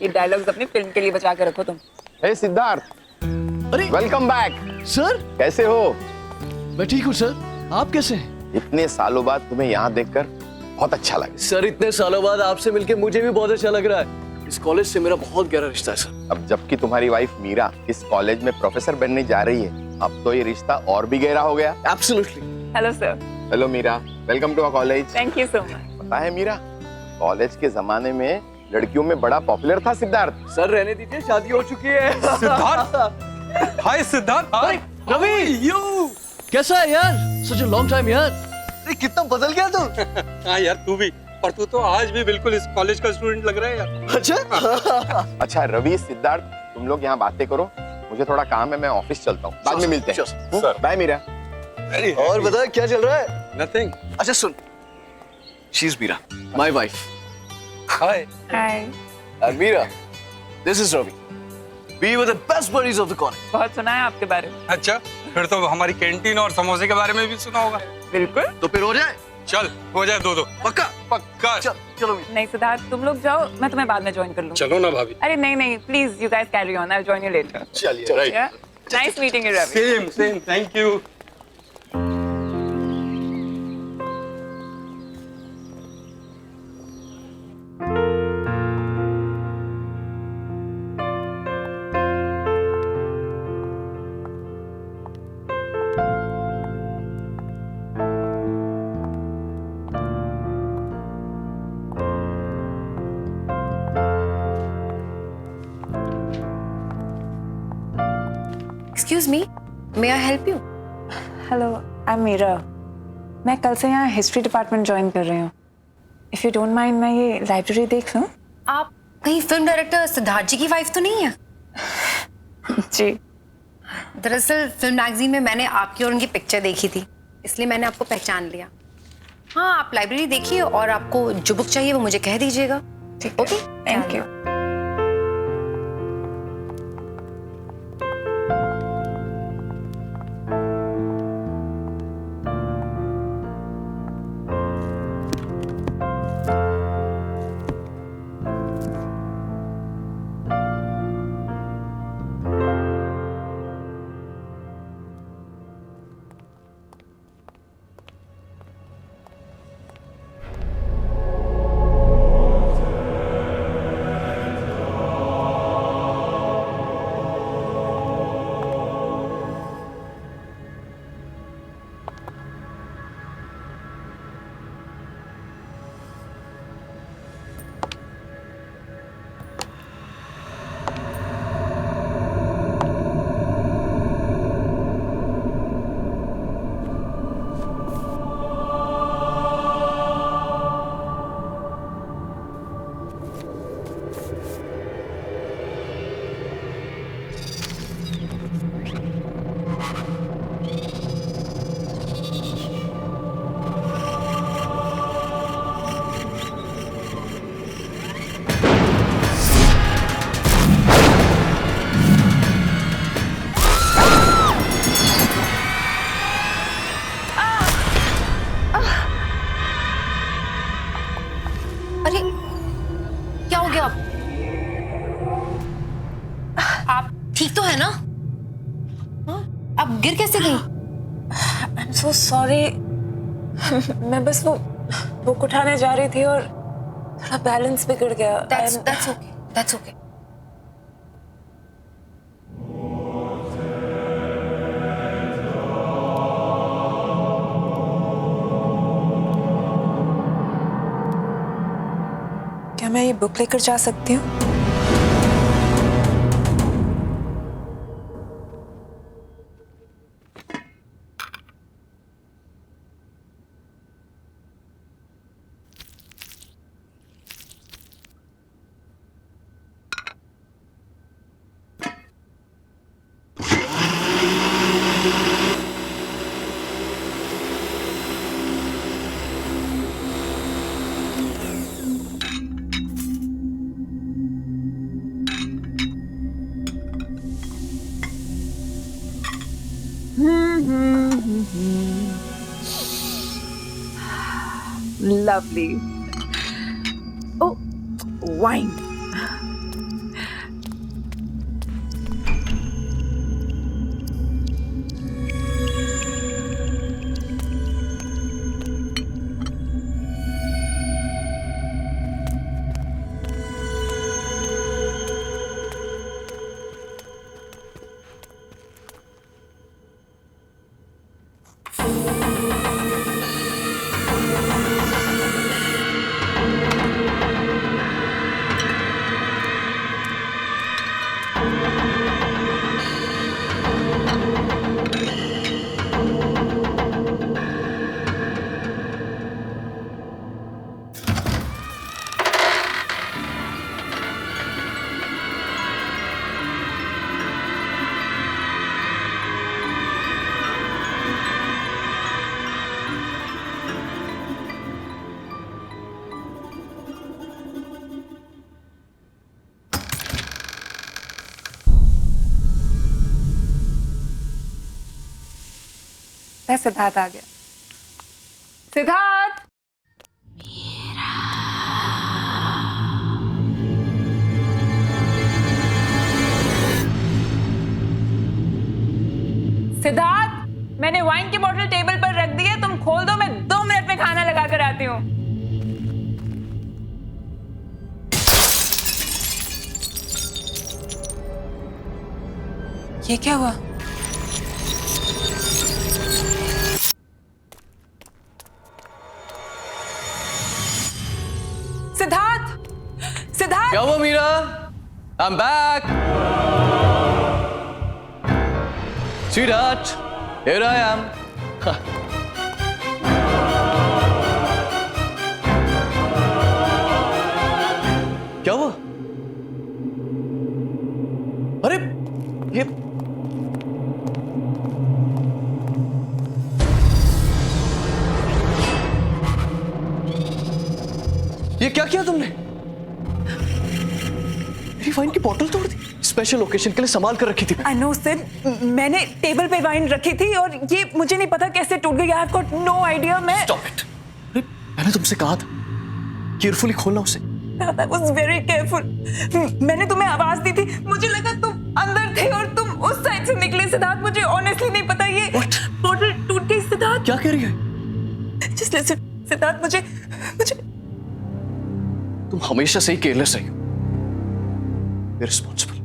ये डायलॉग्स अपनी फिल्म के लिए बचा के रखो तुम। हे सिद्धार्थ, अरे वेलकम बैक सर। कैसे हो? मैं ठीक हूँ सर, आप कैसे हैं? इतने सालों बाद तुम्हें यहाँ देखकर बहुत अच्छा लगा। सर इतने सालों बाद आपसे मिलके मुझे भी बहुत अच्छा लग रहा है। इस कॉलेज से मेरा बहुत गहरा रिश्ता है सर। अब जबकि तुम्हारी वाइफ मीरा इस कॉलेज में प्रोफेसर बनने जा रही है, अब तो ये रिश्ता और भी गहरा हो गया। Absolutely. Hello sir. Hello Meera, welcome to our college. Thank you so much. पता है मीरा, कॉलेज के जमाने में लड़कियों में बड़ा पॉपुलर था सिद्धार्थ। सर रहने दीजिए, शादी हो चुकी है। सिद्धार्थ, हाय सिद्धार्थ। हाय रवि, यू कैसा है यार? सच अ लॉन्ग टाइम यार। अरे कितना बदल गया तू। हाँ यार, तू भी, पर तू तो आज भी बिल्कुल इस कॉलेज का स्टूडेंट लग रहा है यार। अच्छा। अच्छा रवि, सिद्धार्थ, तुम लोग यहाँ बातें करो, मुझे थोड़ा काम है, मैं ऑफिस चलता हूँ, बाद में मिलते हैं। बाय मीरा। और बता क्या चल रहा है? नथिंग। अच्छा सुन, she is Meera, my wife. Hi. Hi. And Meera, this is Ravi. We were the best buddies of the college. बहुत सुना है आपके बारे में। अच्छा, फिर तो हमारी कैंटीन और समोसे के बारे में भी सुना होगा। बिल्कुल। तो फिर हो जाए? चल, हो जाए दो। पक्का? पक्का। चलो। नहीं सिद्धार्थ, तुम लोग जाओ, मैं तुम्हें बाद में ज्वाइन कर लूंगी। चलो ना भाभी। अरे नहीं, please you guys carry on, I will join you later. चलिए, right. Nice meeting you Ravi. Same, thank you. Excuse me, may I help you? Hello, I am Meera. मैं कल से यहाँ हिस्ट्री डिपार्टमेंट ज्वाइन कर रही हूँ। इफ यू डोंट माइंड, मैं ये लाइब्रेरी देख लूँ? आप कहीं फिल्म डायरेक्टर सिद्धार्थ जी की वाइफ तो नहीं है? जी। दरअसल फिल्म मैगजीन में मैंने आपकी और उनकी पिक्चर देखी थी, इसलिए मैंने आपको पहचान लिया। हाँ, आप लाइब्रेरी देखिए और आपको जो बुक चाहिए वो मुझे कह दीजिएगा। ठीक, ओके, थैंक यू। अरे क्या हो गया? आप ठीक तो है ना? हाँ? आप गिर कैसे गई? I am so sorry. मैं बस वो बुक उठाने जा रही थी और थोड़ा बैलेंस बिगड़ गया। That's okay. क्या मैं ये बुक लेकर जा सकती हूँ? Lovely. Oh, wine. सिद्धार्थ आ गया। सिद्धार्थ, सिद्धार्थ, मैंने वाइन की बोतल टेबल पर रख दी है, तुम खोल दो, मैं 2 मिनट में खाना लगा कर आती हूँ। ये क्या हुआ? सिद्धार्थ, सिद्धार्थ, क्या हुआ Meera? I'm back. Sweetheart, here I am. क्या हुआ? अरे ये क्या किया तुमने? मेरी वाइन की बोतल तोड़ दी। स्पेशल ओकेजन के लिए संभाल कर रखी थी। I know सर, मैंने टेबल पे वाइन रखी थी और ये मुझे नहीं पता कैसे टूट गई। I've got no idea। मैं Stop it। मैंने तुमसे कहा था केयरफुली खोलना उसे। I was very careful। मैंने तुम्हें आवाज दी थी, मुझे लगा तुम अंदर थे और तुम उस साइड से निकले। सिद्धार्थ, मुझे ऑनेस्टली नहीं पता ये बोतल टूट गई। सिद्धार्थ, क्या कह रही है? Just listen, सिद्धार्थ, मुझे तुम हमेशा से ही केयरलेस रही हो, इररिस्पॉन्सिबल।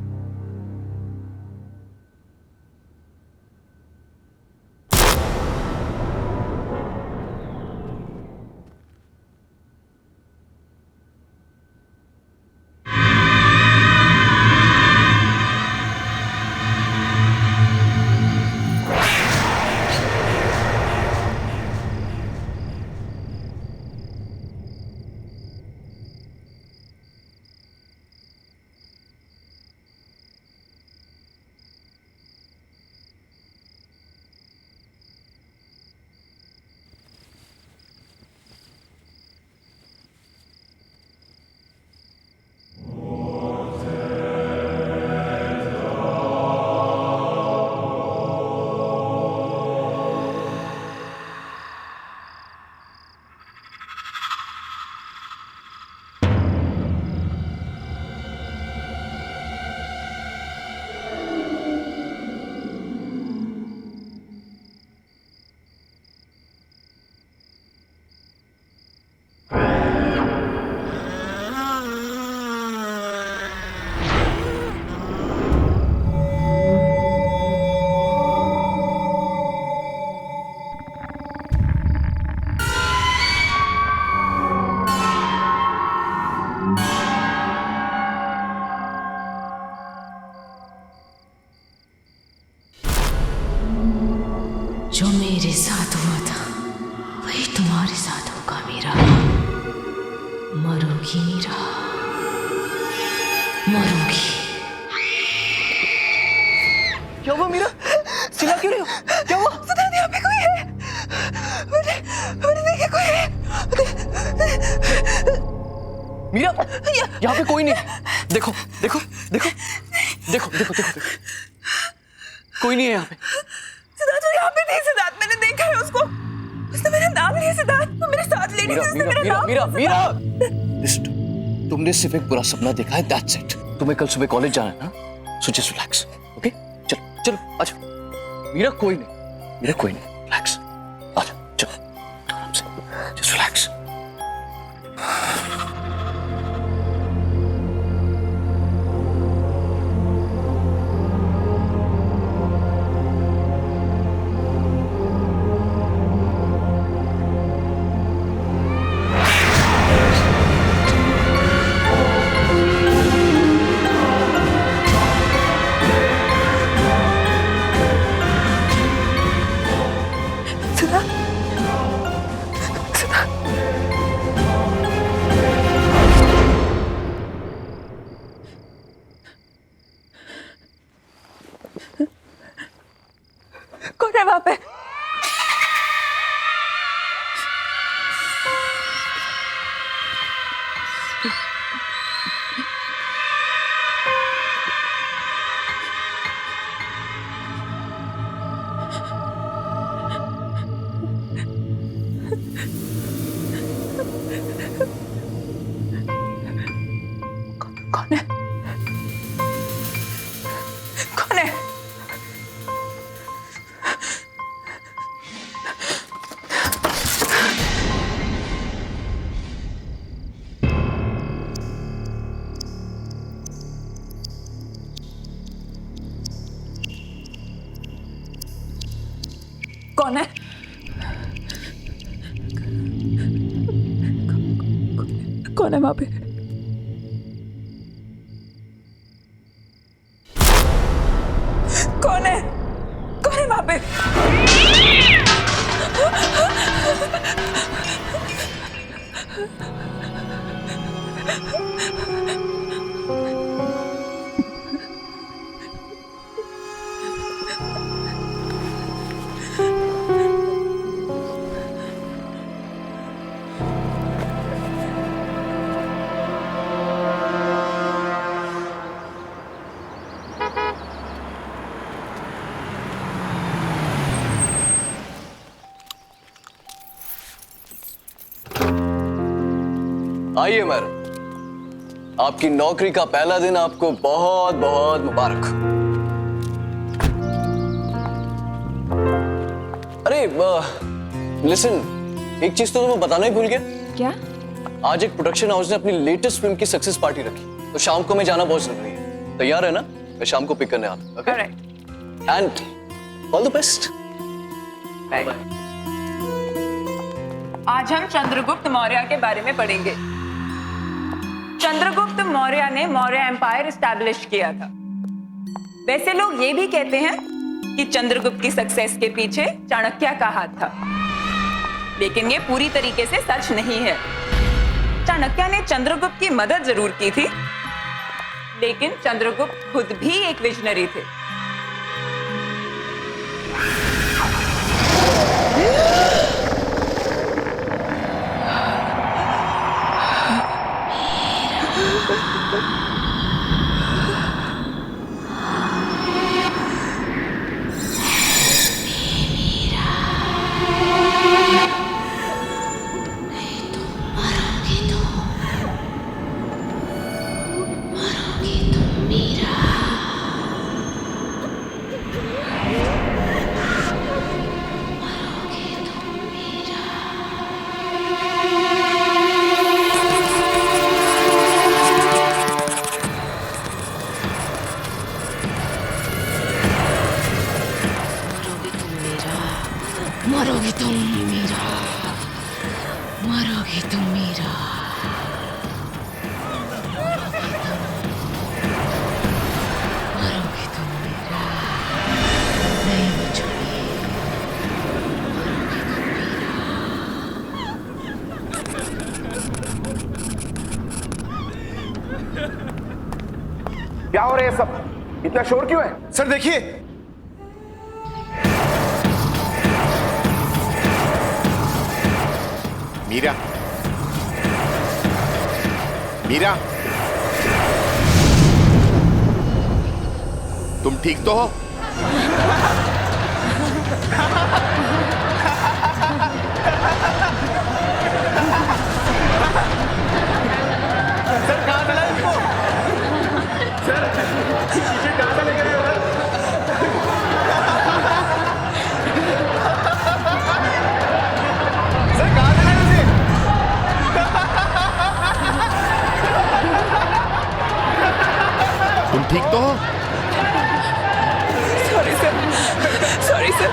जो मेरे साथ हुआ था वही तुम्हारे साथ होगा मीरा। मरोगी मीरा, मरोगी। क्या हुआ मीरा? चिल्ला क्यों रही हो? क्या हुआ? सिद्धार्थ, यहाँ पे कोई है। मैंने देखा कोई है। मीरा, यहाँ पे कोई नहीं। देखो देखो देखो देखो देखो देखो, कोई नहीं है यहाँ पे। सिद्धार्थ, वो यहाँ पे नहीं। सिद्धार्थ, मैंने देखा। नहीं है सिद्धार्थ, तुम मेरे साथ लेडी से मेरा नाम मीरा लिस्ट, तुमने सिर्फ एक बुरा सपना देखा है, दैट्स इट। तुम्हें कल सुबह कॉलेज जाना है ना, सो जस्ट रिलैक्स, ओके? चलो चलो आजा। मीरा कोई नहीं, रिलैक्स, आजा चलो आराम से, जस्ट रिलैक्स। कौन है वहां पे? कौन है? कौन है? कौन है? कौन है वहां पे? कौन है? कौन है वहां पे? आइए मैडम, आपकी नौकरी का पहला दिन आपको बहुत बहुत मुबारक। अरे लिसन, एक चीज तो तुम्हें बताना ही भूल गया। क्या? आज एक प्रोडक्शन हाउस ने अपनी लेटेस्ट फिल्म की सक्सेस पार्टी रखी, तो शाम को मैं जाना बहुत जरूरी है। तैयार है ना? मैं शाम को पिक करने आता हूं, okay? And all the best. Bye. आज हम चंद्रगुप्त मौर्य के बारे में पढ़ेंगे। चंद्रगुप्त मौर्य ने मौर्य एम्पायर एस्टैब्लिश किया था। वैसे लोग ये भी कहते हैं कि चंद्रगुप्त की सक्सेस के पीछे चाणक्य का हाथ था, लेकिन ये पूरी तरीके से सच नहीं है। चाणक्य ने चंद्रगुप्त की मदद जरूर की थी, लेकिन चंद्रगुप्त खुद भी एक विजनरी थे। मरोगे तुम मीरा, मरोगे तुम मीरा, मरोगे तुम मीरा, नहीं बचोगे, क्या हो रहा है सब? इतना शोर क्यों है? सर देखिए, मीरा, मीरा, तुम ठीक तो हो? Sorry sir, sorry sir.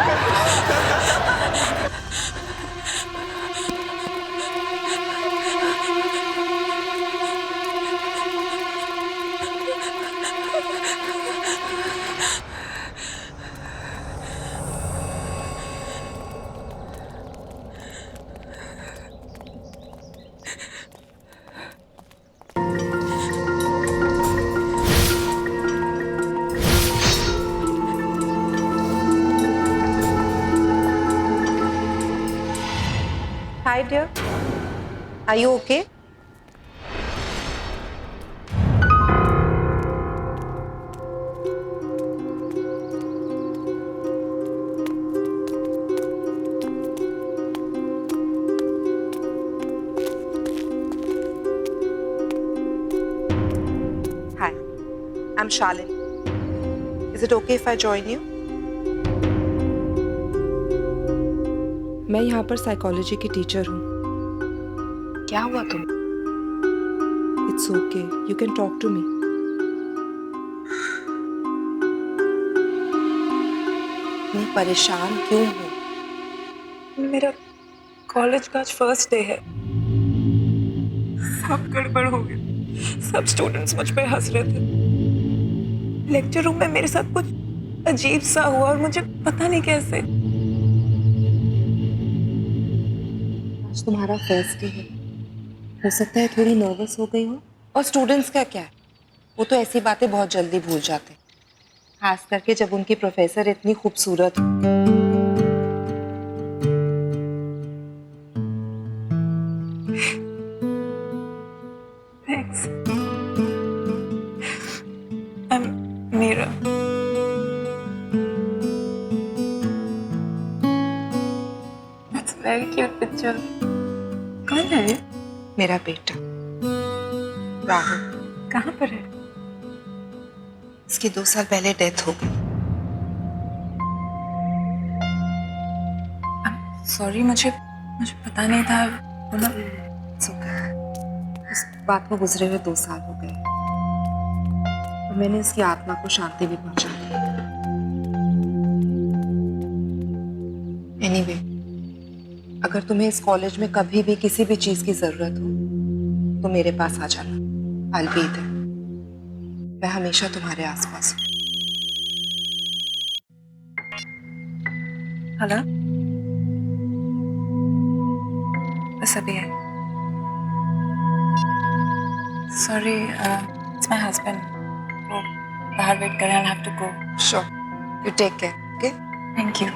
Hi dear, are you okay? Hi, I'm Shalini. Is it okay if I join you? मैं यहाँ पर साइकोलॉजी की टीचर हूँ। क्या हुआ तुम? It's okay. You can talk to me. मैं परेशान क्यों हूँ? मेरा कॉलेज का आज फर्स्ट डे है। सब गड़बड़ हो गया। सब स्टूडेंट्स मुझ पे हंस रहे थे। लेक्चर रूम में मेरे साथ कुछ अजीब सा हुआ और मुझे पता नहीं कैसे। आज तुम्हारा फर्स्ट डे है, हो सकता है थोड़ी नर्वस हो गई हो। और स्टूडेंट्स का क्या है, वो तो ऐसी बातें बहुत जल्दी भूल जाते हैं, खास करके जब उनकी प्रोफेसर इतनी खूबसूरत हो। Thanks. I'm Meera. That's a very cute picture. कौन है ये? मेरा बेटा राहुल। कहाँ पर है? इसकी 2 साल पहले डेथ हो गई। सॉरी, मुझे पता नहीं था। इस बात को गुजरे हुए 2 साल हो गए और मैंने इसकी आत्मा को शांति भी पहुंचा दी। एनीवे, अगर तुम्हें इस कॉलेज में कभी भी किसी भी चीज की जरूरत हो तो मेरे पास आ जाना। I'll be there. मैं हमेशा तुम्हारे आसपास हूँ। हेलो, बस अभी है। Sorry, it's my husband. वो बाहर वेट कर रहे हैं। I have to go. Sure. You take care. Okay? Thank you.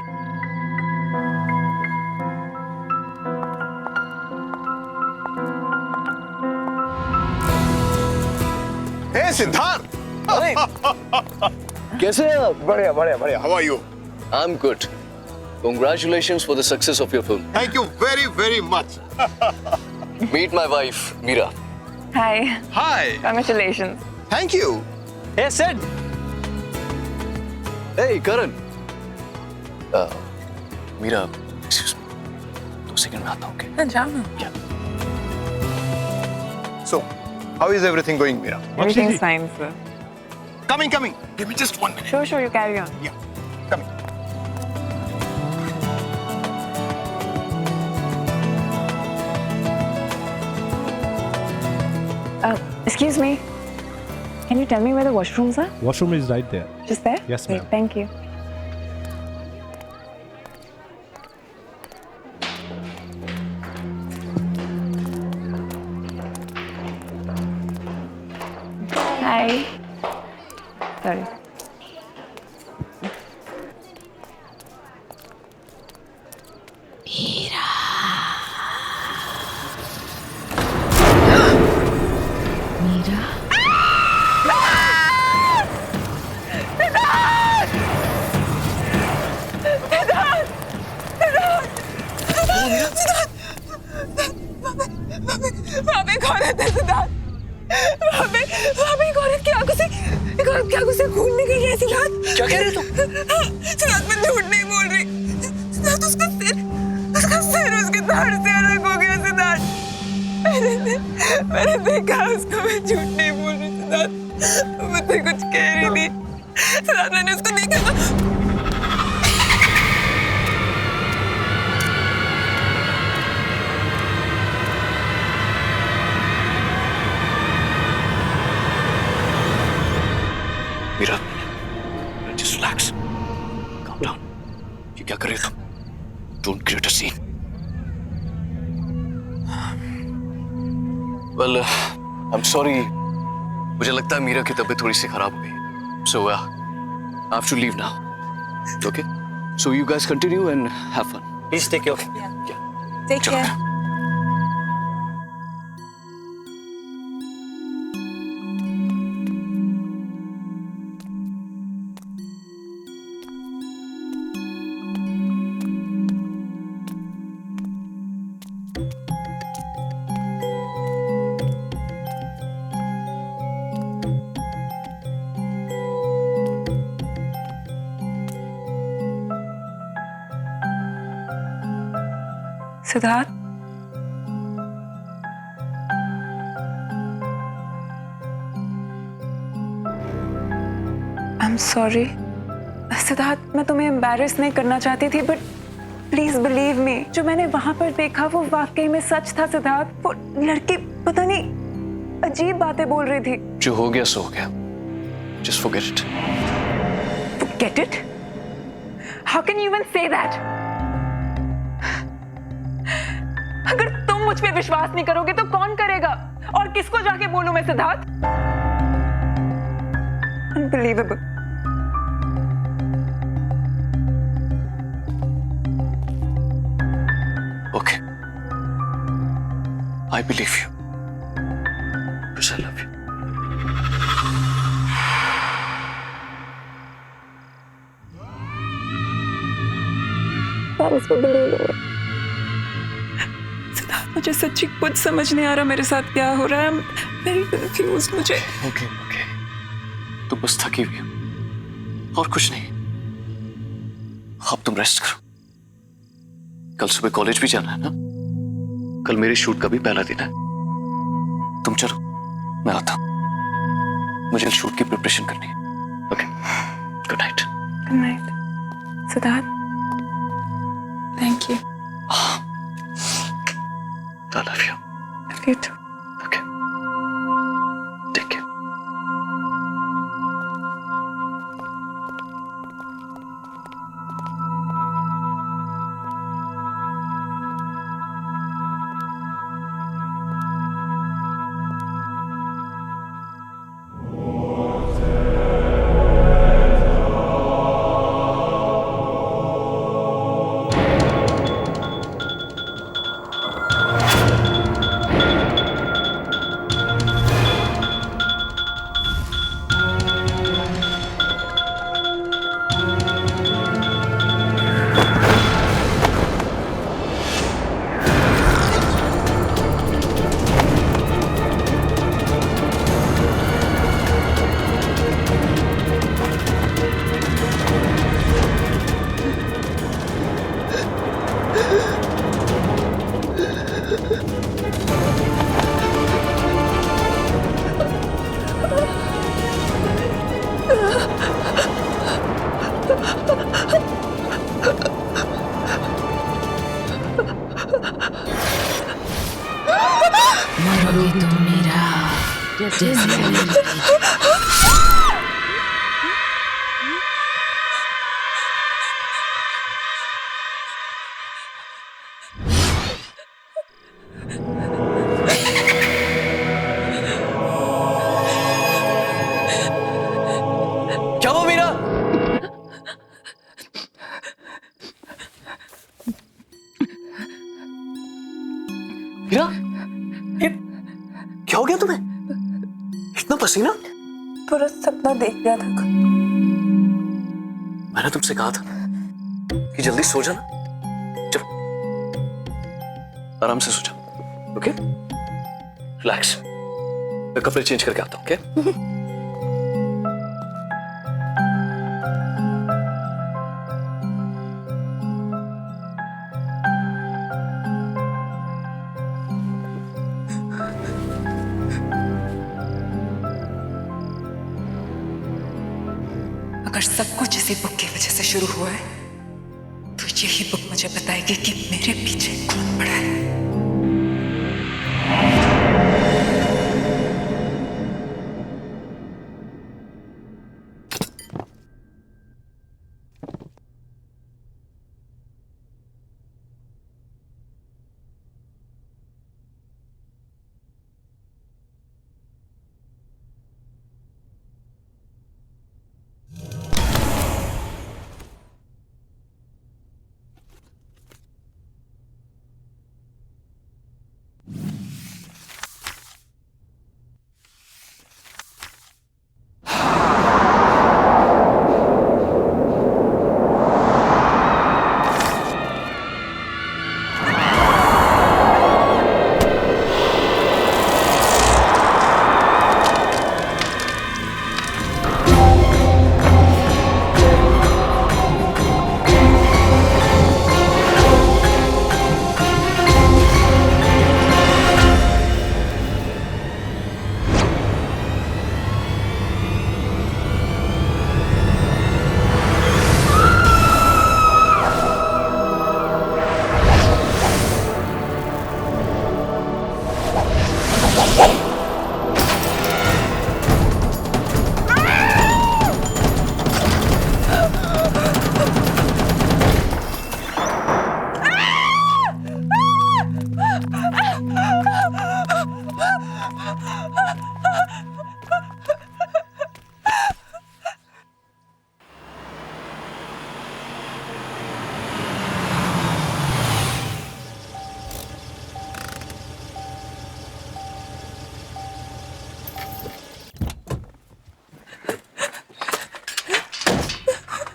Hey Siddharth, कैसे हैं आप? बढ़िया बढ़िया बढ़िया। How are you? I'm good. Congratulations for the success of your film. Thank you very very much. Meet my wife, Meera. Hi. Hi. Congratulations. Thank you. Hey, Sid. Hey, Karan. Meera, excuse me. 2 second में आता हूँ, okay? हाँ, जाओ ना। Yeah. So, how is everything going, Meera? Everything's fine, sir. Coming. Give me just 1 minute. Sure, you carry on. Yeah, coming. Excuse me. Can you tell me where the washrooms are? Washroom is right there. Just there? Yes, Great, ma'am. thank you. Hi. Sorry. Meera, वहाँ पे एक औरत है सिद्धार्थ। वहाँ पे एक औरत की आंखों से खून निकल रहा है सिद्धार्थ। क्या कह रहे हो तुम? सिद्धार्थ, मैं झूठ नहीं बोल रही। सिद्धार्थ, उसका सिर उसके धड़ से अलग हो गया सिद्धार्थ। मैंने देखा उसको। मैं झूठ नहीं बोल रही सिद्धार्थ। मैं तुझे कुछ कह रही थी। सिद्धार्थ मैंने उसको देखा था। Meera, just relax. Calm down. ये क्या कर रहे हो तुम? Don't create a scene. Well, I'm sorry. मुझे लगता है मीरा की तबीयत थोड़ी सी खराब हो गई. So, I have to leave now. Okay? So you guys continue and have fun. Please take care. Take care. Siddharth, I am sorry. Siddharth, मैं तुम्हें एम्बैरेस नहीं करना चाहती थी, बट प्लीज बिलीव मी, जो मैंने वहां पर देखा वो वाकई में सच था। सिद्धार्थ, वो लड़की पता नहीं अजीब बातें बोल रही थी। जो हो गया सो हो गया. Just forget it. Forget it? How can you even say that? अगर तुम मुझ पे विश्वास नहीं करोगे तो कौन करेगा? और किसको जाके बोलूं मैं? Siddharth, unbelievable. Okay. I believe you. Because I love you. Siddharth, मुझे सच्ची कुछ समझ नहीं आ रहा मेरे साथ क्या हो रहा है। वेरी कंफ्यूज मुझे। Okay. तुम बस थकी हुई हो और कुछ नहीं. अब तुम रेस्ट करो. कल सुबह कॉलेज भी जाना है ना? कल मेरे शूट का भी पहला दिन है. तुम चलो, मैं आता हूं. मुझे शूट की प्रिपरेशन करनी है. Okay, good night. Good night Siddharth, thank you. I love you. Love you too. Okay. Take care. मरोगे तुम मेरा जैसे क्या हुआ मीरा? मीरा, ये क्या हो गया तुम्हें? इतना पसीना? पूरा सपना देख लिया था। मैंने तुमसे कहा था कि जल्दी सो जाना. चलो, आराम से सो जाओ. Okay, relax. मैं कपड़े चेंज करके आता हूँ. ओके? अगर सब कुछ इसी बुक की वजह से शुरू हुआ है तो यही बुक मुझे बताएगी कि मेरे पीछे कौन पड़ा है।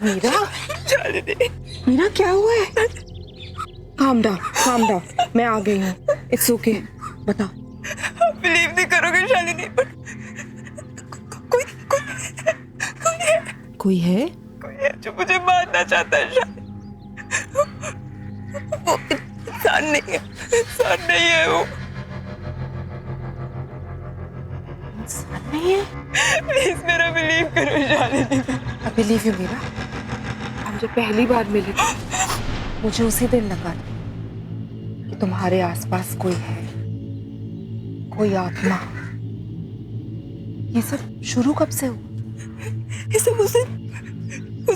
मीरा, मीरा क्या हुआ है? काम डाउन, मैं आ गई हूँ। इट्स ओके, बता। बिलीव नहीं करोगे शालिनी, पर कोई है जो मुझे मारना चाहता है शालिनी। वो इंसान नहीं है वो। इंसान नहीं है? प्लीज मेरा बिलीव करो Shalini. I believe you Meera. हम जब पहली बार मिले थे मुझे उसी दिन लगा कि तुम्हारे आसपास कोई है, कोई आत्मा। ये सब शुरू कब से हुआ? ये सब उस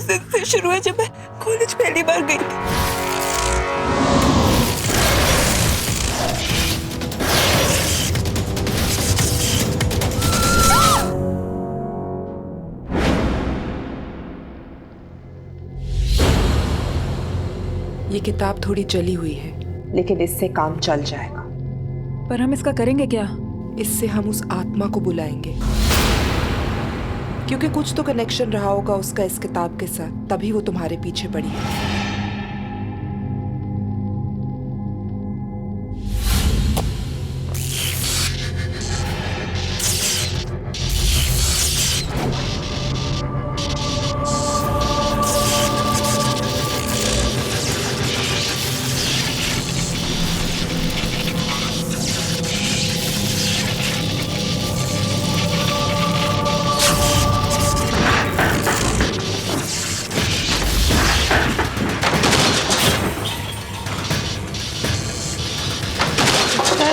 दिन से शुरू है जब मैं कॉलेज पहली बार गई थी। ये किताब थोड़ी जली हुई है, लेकिन इससे काम चल जाएगा। पर हम इसका करेंगे क्या? इससे हम उस आत्मा को बुलाएंगे, क्योंकि कुछ तो कनेक्शन रहा होगा उसका इस किताब के साथ, तभी वो तुम्हारे पीछे पड़ी है।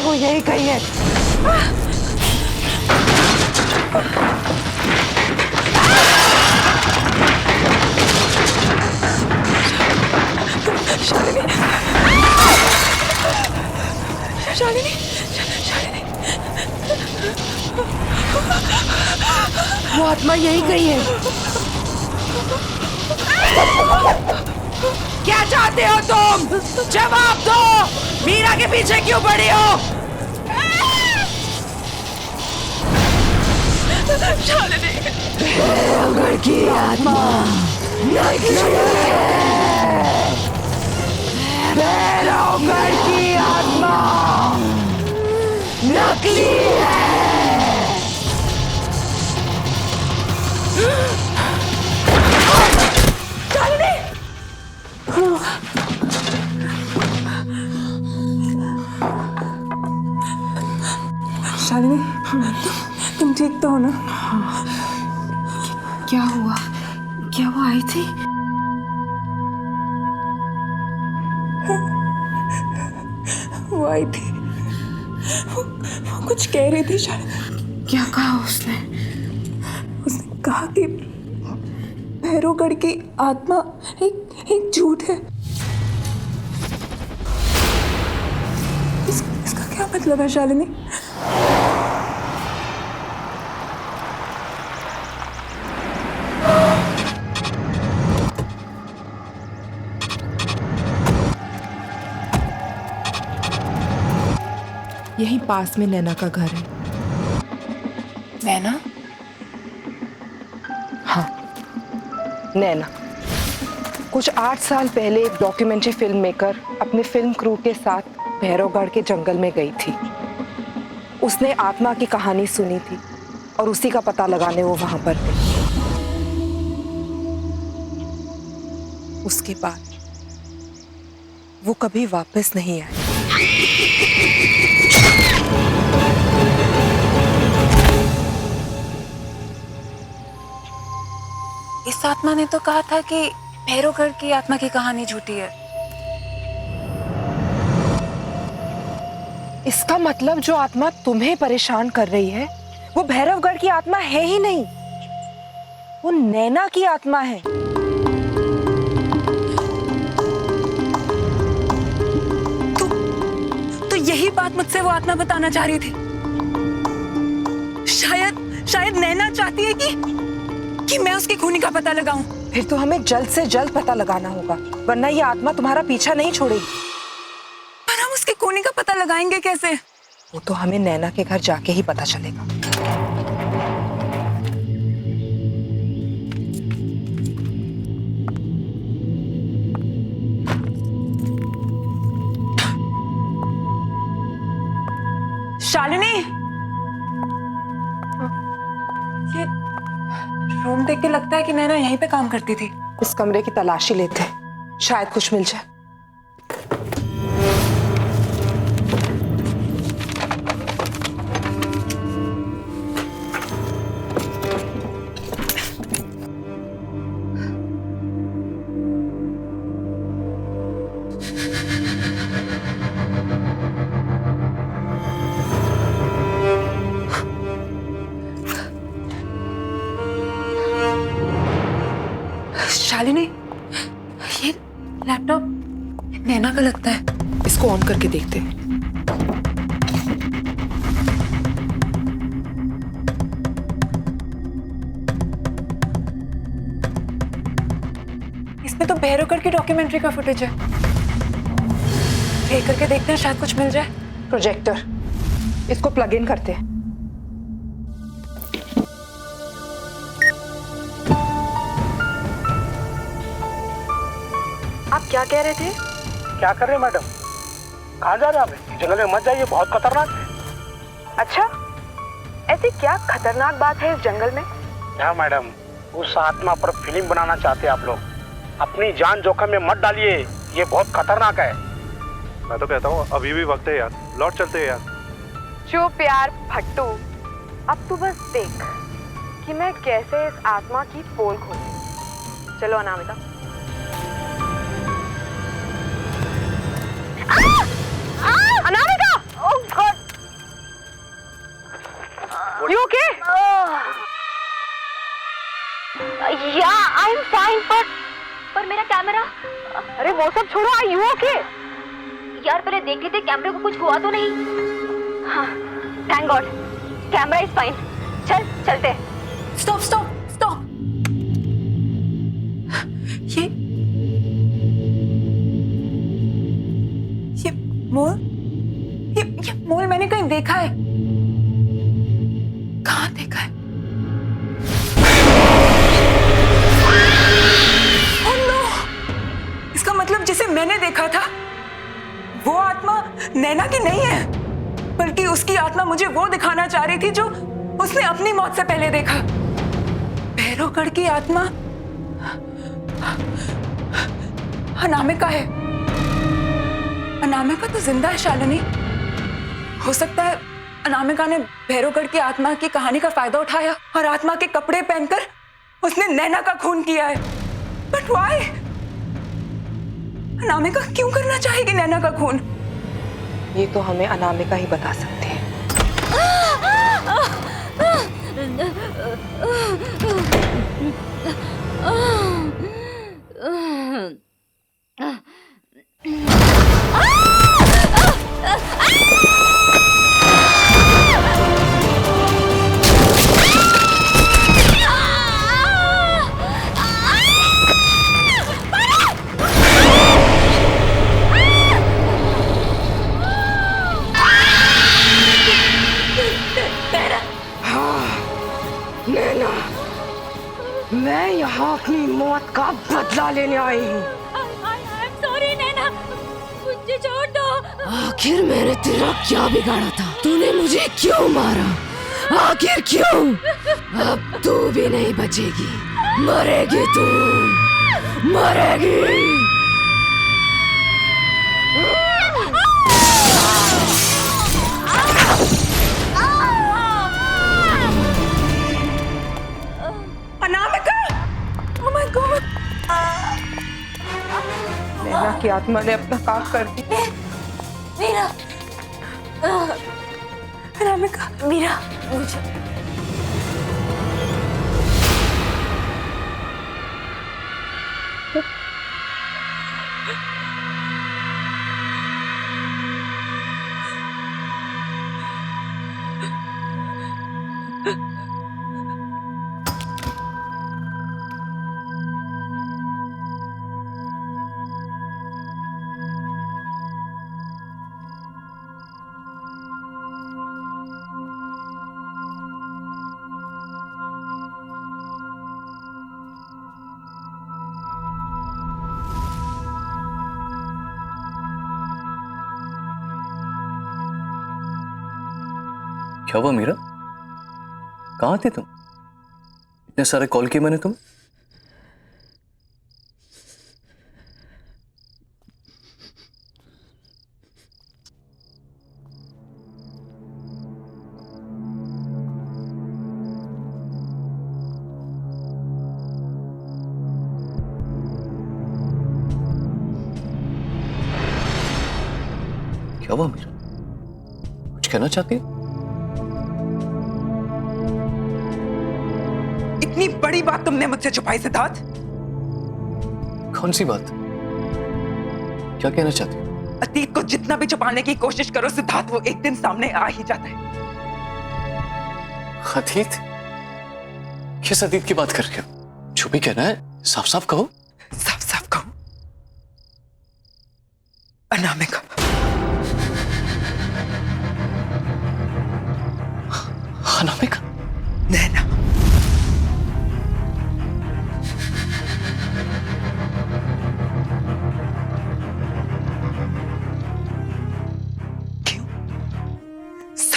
वो यही कही है। शालिनी, वो आत्मा यही कही है। क्या चाहते हो तुम? जवाब दो। मीरा के पीछे क्यों पड़ी हो? घर की आत्मा घर की आत्मा नकली शालिनी, तुम ठीक तो हो ना? क्या हुआ? क्या वो आई थी? वो आई थी। वो कुछ कह रही थी शायद। क्या कहा उसने? उसने कहा कि भैरवगढ़ की आत्मा एक झूठ है। इसका क्या मतलब है शालिनी? यहीं पास में नैना का घर है। नैना? हाँ, नैना। कुछ 8 साल पहले एक डॉक्यूमेंट्री फिल्म मेकर अपने फिल्म क्रू के साथ भैरवगढ़ के जंगल में गई थी। उसने आत्मा की कहानी सुनी थी और उसी का पता लगाने वो वहां पर थे। उसके बाद वो कभी वापस नहीं आए। इस आत्मा ने तो कहा था कि भैरवगढ़ की आत्मा की कहानी झूठी है। इसका मतलब जो आत्मा तुम्हें परेशान कर रही है वो भैरवगढ़ की आत्मा है ही नहीं, वो नैना की आत्मा है। तो यही बात मुझसे वो आत्मा बताना चाह रही थी। शायद नैना चाहती है कि मैं उसकी खूनी का पता लगाऊं। फिर तो हमें जल्द से जल्द पता लगाना होगा, वरना ये आत्मा तुम्हारा पीछा नहीं छोड़ेगी। पर हम उसकी खूनी का पता लगाएंगे कैसे? वो तो हमें नैना के घर जाके ही पता चलेगा। शालिनी, ये रूम देख के लगता है कि नैना यहीं पे काम करती थी। इस कमरे की तलाशी लेते, शायद कुछ मिल जाए। शालिनी, ये लैपटॉप नैना का लगता है। इसको ऑन करके देखते हैं। इसमें तो भैरवगढ़ की डॉक्यूमेंट्री का फुटेज है। प्ले करके देखते हैं, शायद कुछ मिल जाए। प्रोजेक्टर, इसको प्लग इन करते हैं। आप क्या कह रहे थे? क्या कर रहे हैं मैडम? कहाँ जा रहे हैं आप? जंगल में मत जाइए, बहुत खतरनाक है। अच्छा, ऐसी क्या खतरनाक बात है इस जंगल में? क्या मैडम, उस आत्मा पर फिल्म बनाना चाहते हैं आप लोग। अपनी जान जोखिम में मत डालिए, ये बहुत खतरनाक है। मैं तो कहता हूँ अभी भी वक्त है यार, लौट चलते हैं यार। चुप यार भट्टू, अब तू बस देख कि मैं कैसे इस आत्मा की पोल खोलूं। चलो Anamika. Anamika! Oh God! You okay? Yeah, I'm fine, पर मेरा कैमरा। अरे वो सब छोड़ो, Are you okay? यार पहले देख लेते कैमरे को कुछ हुआ तो नहीं। हाँ, thank God, camera is fine. चलते। स्टॉप। ये मोल मैंने कहीं देखा है। कहाँ देखा है? Oh no! इसका मतलब जिसे मैंने देखा था वो आत्मा नैना की नहीं है, बल्कि उसकी आत्मा मुझे वो दिखाना चाह रही थी जो उसने अपनी मौत से पहले देखा। भैरवगढ़ की आत्मा अनामिका है। अनामिका तो जिंदा है शालिनी। हो सकता है अनामिका ने भैरवगढ़ की आत्मा की कहानी का फायदा उठाया और आत्मा के कपड़े पहनकर उसने नैना का खून किया है। But why? अनामिका क्यों करना चाहेगी नैना का खून? ये तो हमें अनामिका ही बता सकती है। नैना, मैं यहाँ अपनी मौत का बदला लेने आई हूँ। सॉरी नैना, मुझे छोड़ दो। आखिर मैंने तेरा क्या बिगाड़ा था? तूने मुझे क्यों मारा? आखिर क्यों? अब तू भी नहीं बचेगी, मरेगी तू, मरेगी। अनामिका! Oh my God! नैना की आत्मा ने अपना काम कर दिया। मीरा, अनामिका, मीरा, मुझे क्या हुआ मीरा? कहाँ थे तुम? इतने सारे कॉल किए मैंने तुम। क्या हुआ मीरा? कुछ कहना चाहती है? इतनी बड़ी बात तुमने मुझसे छुपाई सिद्धार्थ? कौन सी बात? क्या कहना चाहती हो? अतीत को जितना भी छुपाने की कोशिश करो सिद्धार्थ, वो एक दिन सामने आ ही जाता है। अतीत? किस अतीत की बात कर रहे हो? जो भी कहना है साफ साफ कहो। साफ साफ कहो। अनामिका। अनामिका? नैना।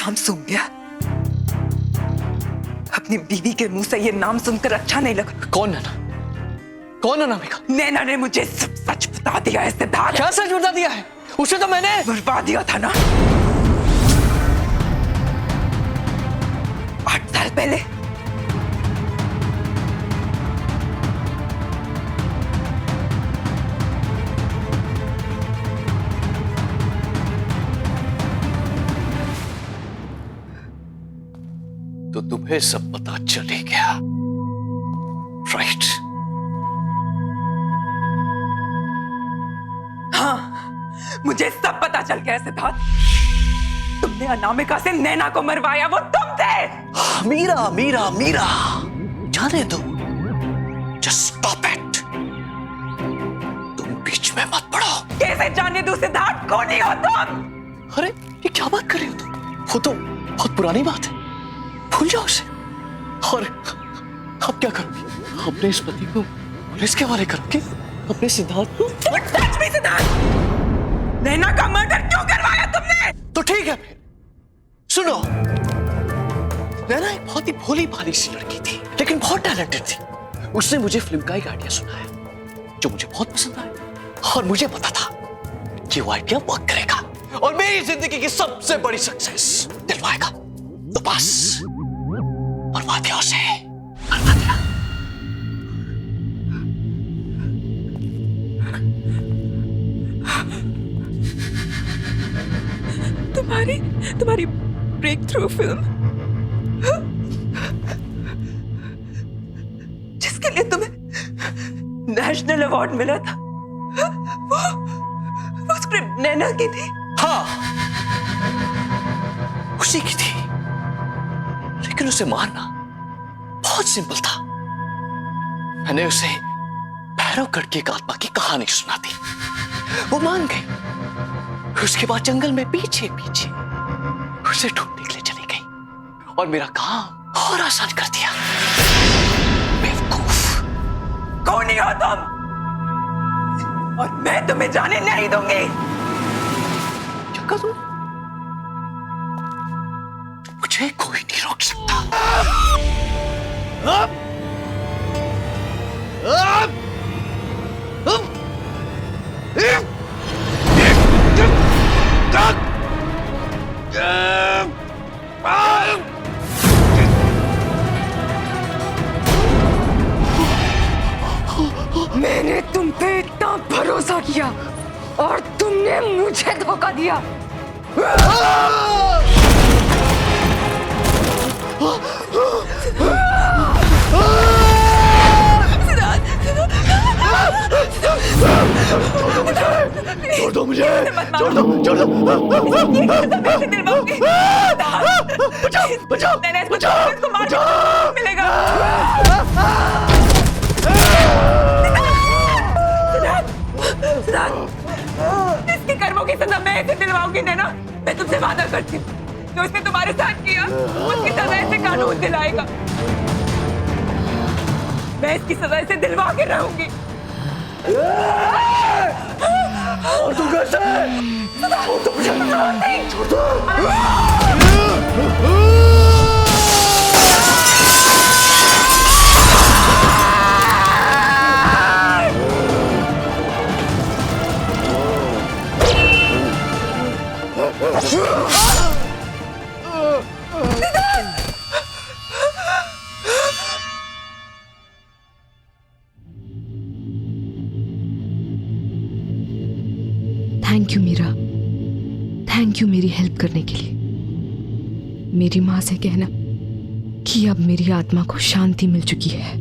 नाम सुन गया? अपनी बीवी के मुंह से ये नाम सुनकर अच्छा नहीं लगा? कौन नैना? कौन अनामिका? नैना ने मुझे सब सच बता दिया है सिद्धार्थ। क्या सच बता दिया है? उसे तो मैंने मरवा दिया था ना 8 साल पहले। तो तुम्हें सब पता चले गया, राइट? हाँ, मुझे सब पता चल गया सिद्धार्थ। तुमने अनामिका से नैना को मरवाया, वो तुम थे। मीरा मीरा मीरा, जाने दो, जस्ट स्टॉप इट। तुम बीच में मत पड़ो। कैसे जाने दो सिद्धार्थ? कौन ही हो तुम? अरे ये क्या बात कर रही हो तुम? वो तो बहुत पुरानी बात है, भूल जाओ उसे। और अब क्या करोगी? अपने इस पति को पुलिस के हवाले करोगे? अपने सिद्धार्थ को? सच में सिद्धार्थ, नैना का मर्डर क्यों करवाया तुमने? तो ठीक है फिर सुनो, नैना एक बहुत ही भोली भाली सी लड़की थी, लेकिन बहुत टैलेंटेड थी। उसने मुझे फिल्म का एक आइडिया सुनाया जो मुझे बहुत पसंद आया, और मुझे पता था कि वो आइडिया वर्क करेगा और मेरी जिंदगी की सबसे बड़ी सक्सेस दिलवाएगा। तो बस बर्बाद दिया उसे, बर्बाद दिया। तुम्हारी ब्रेक थ्रू फिल्म, जिसके लिए तुम्हें नेशनल अवार्ड मिला था, वो स्क्रिप्ट नैना की थी। हाँ, उसी की थी, लेकिन उसे मारना बहुत सिंपल था। मैंने उसे भैरवगढ़ की एक आत्मा की कहानी सुना दी, वो मान गई। उसके बाद जंगल में पीछे पीछे उसे ढूंढने के लिए चली गई और मेरा काम और आसान कर दिया। बेवकूफ। कौन हो तुम? और मैं तुम्हें जाने नहीं दूंगी। क्या करूं? मुझे कोई नहीं रोक सकता। मैंने तुम पे इतना भरोसा किया और तुमने मुझे धोखा दिया। छोड़ दो मुझे, छोड़ दो, छोड़ दो। बचाओ, बचाओ, बचाओ, मिलेगा। इसके कर्मों की सजा मैं ऐसे दिलवाऊंगी नैना। मैं तुमसे वादा करती हूँ, जो इसने तुम्हारे साथ किया उसकी सजा ऐसे कानून दिलाएगा। मैं इसकी सजा ऐसे दिलवा के रहूंगी। और तुम कैसे? छोड़ दो। Thank you Meera, thank you मेरी हेल्प करने के लिए। मेरी माँ से कहना कि अब मेरी आत्मा को शांति मिल चुकी है।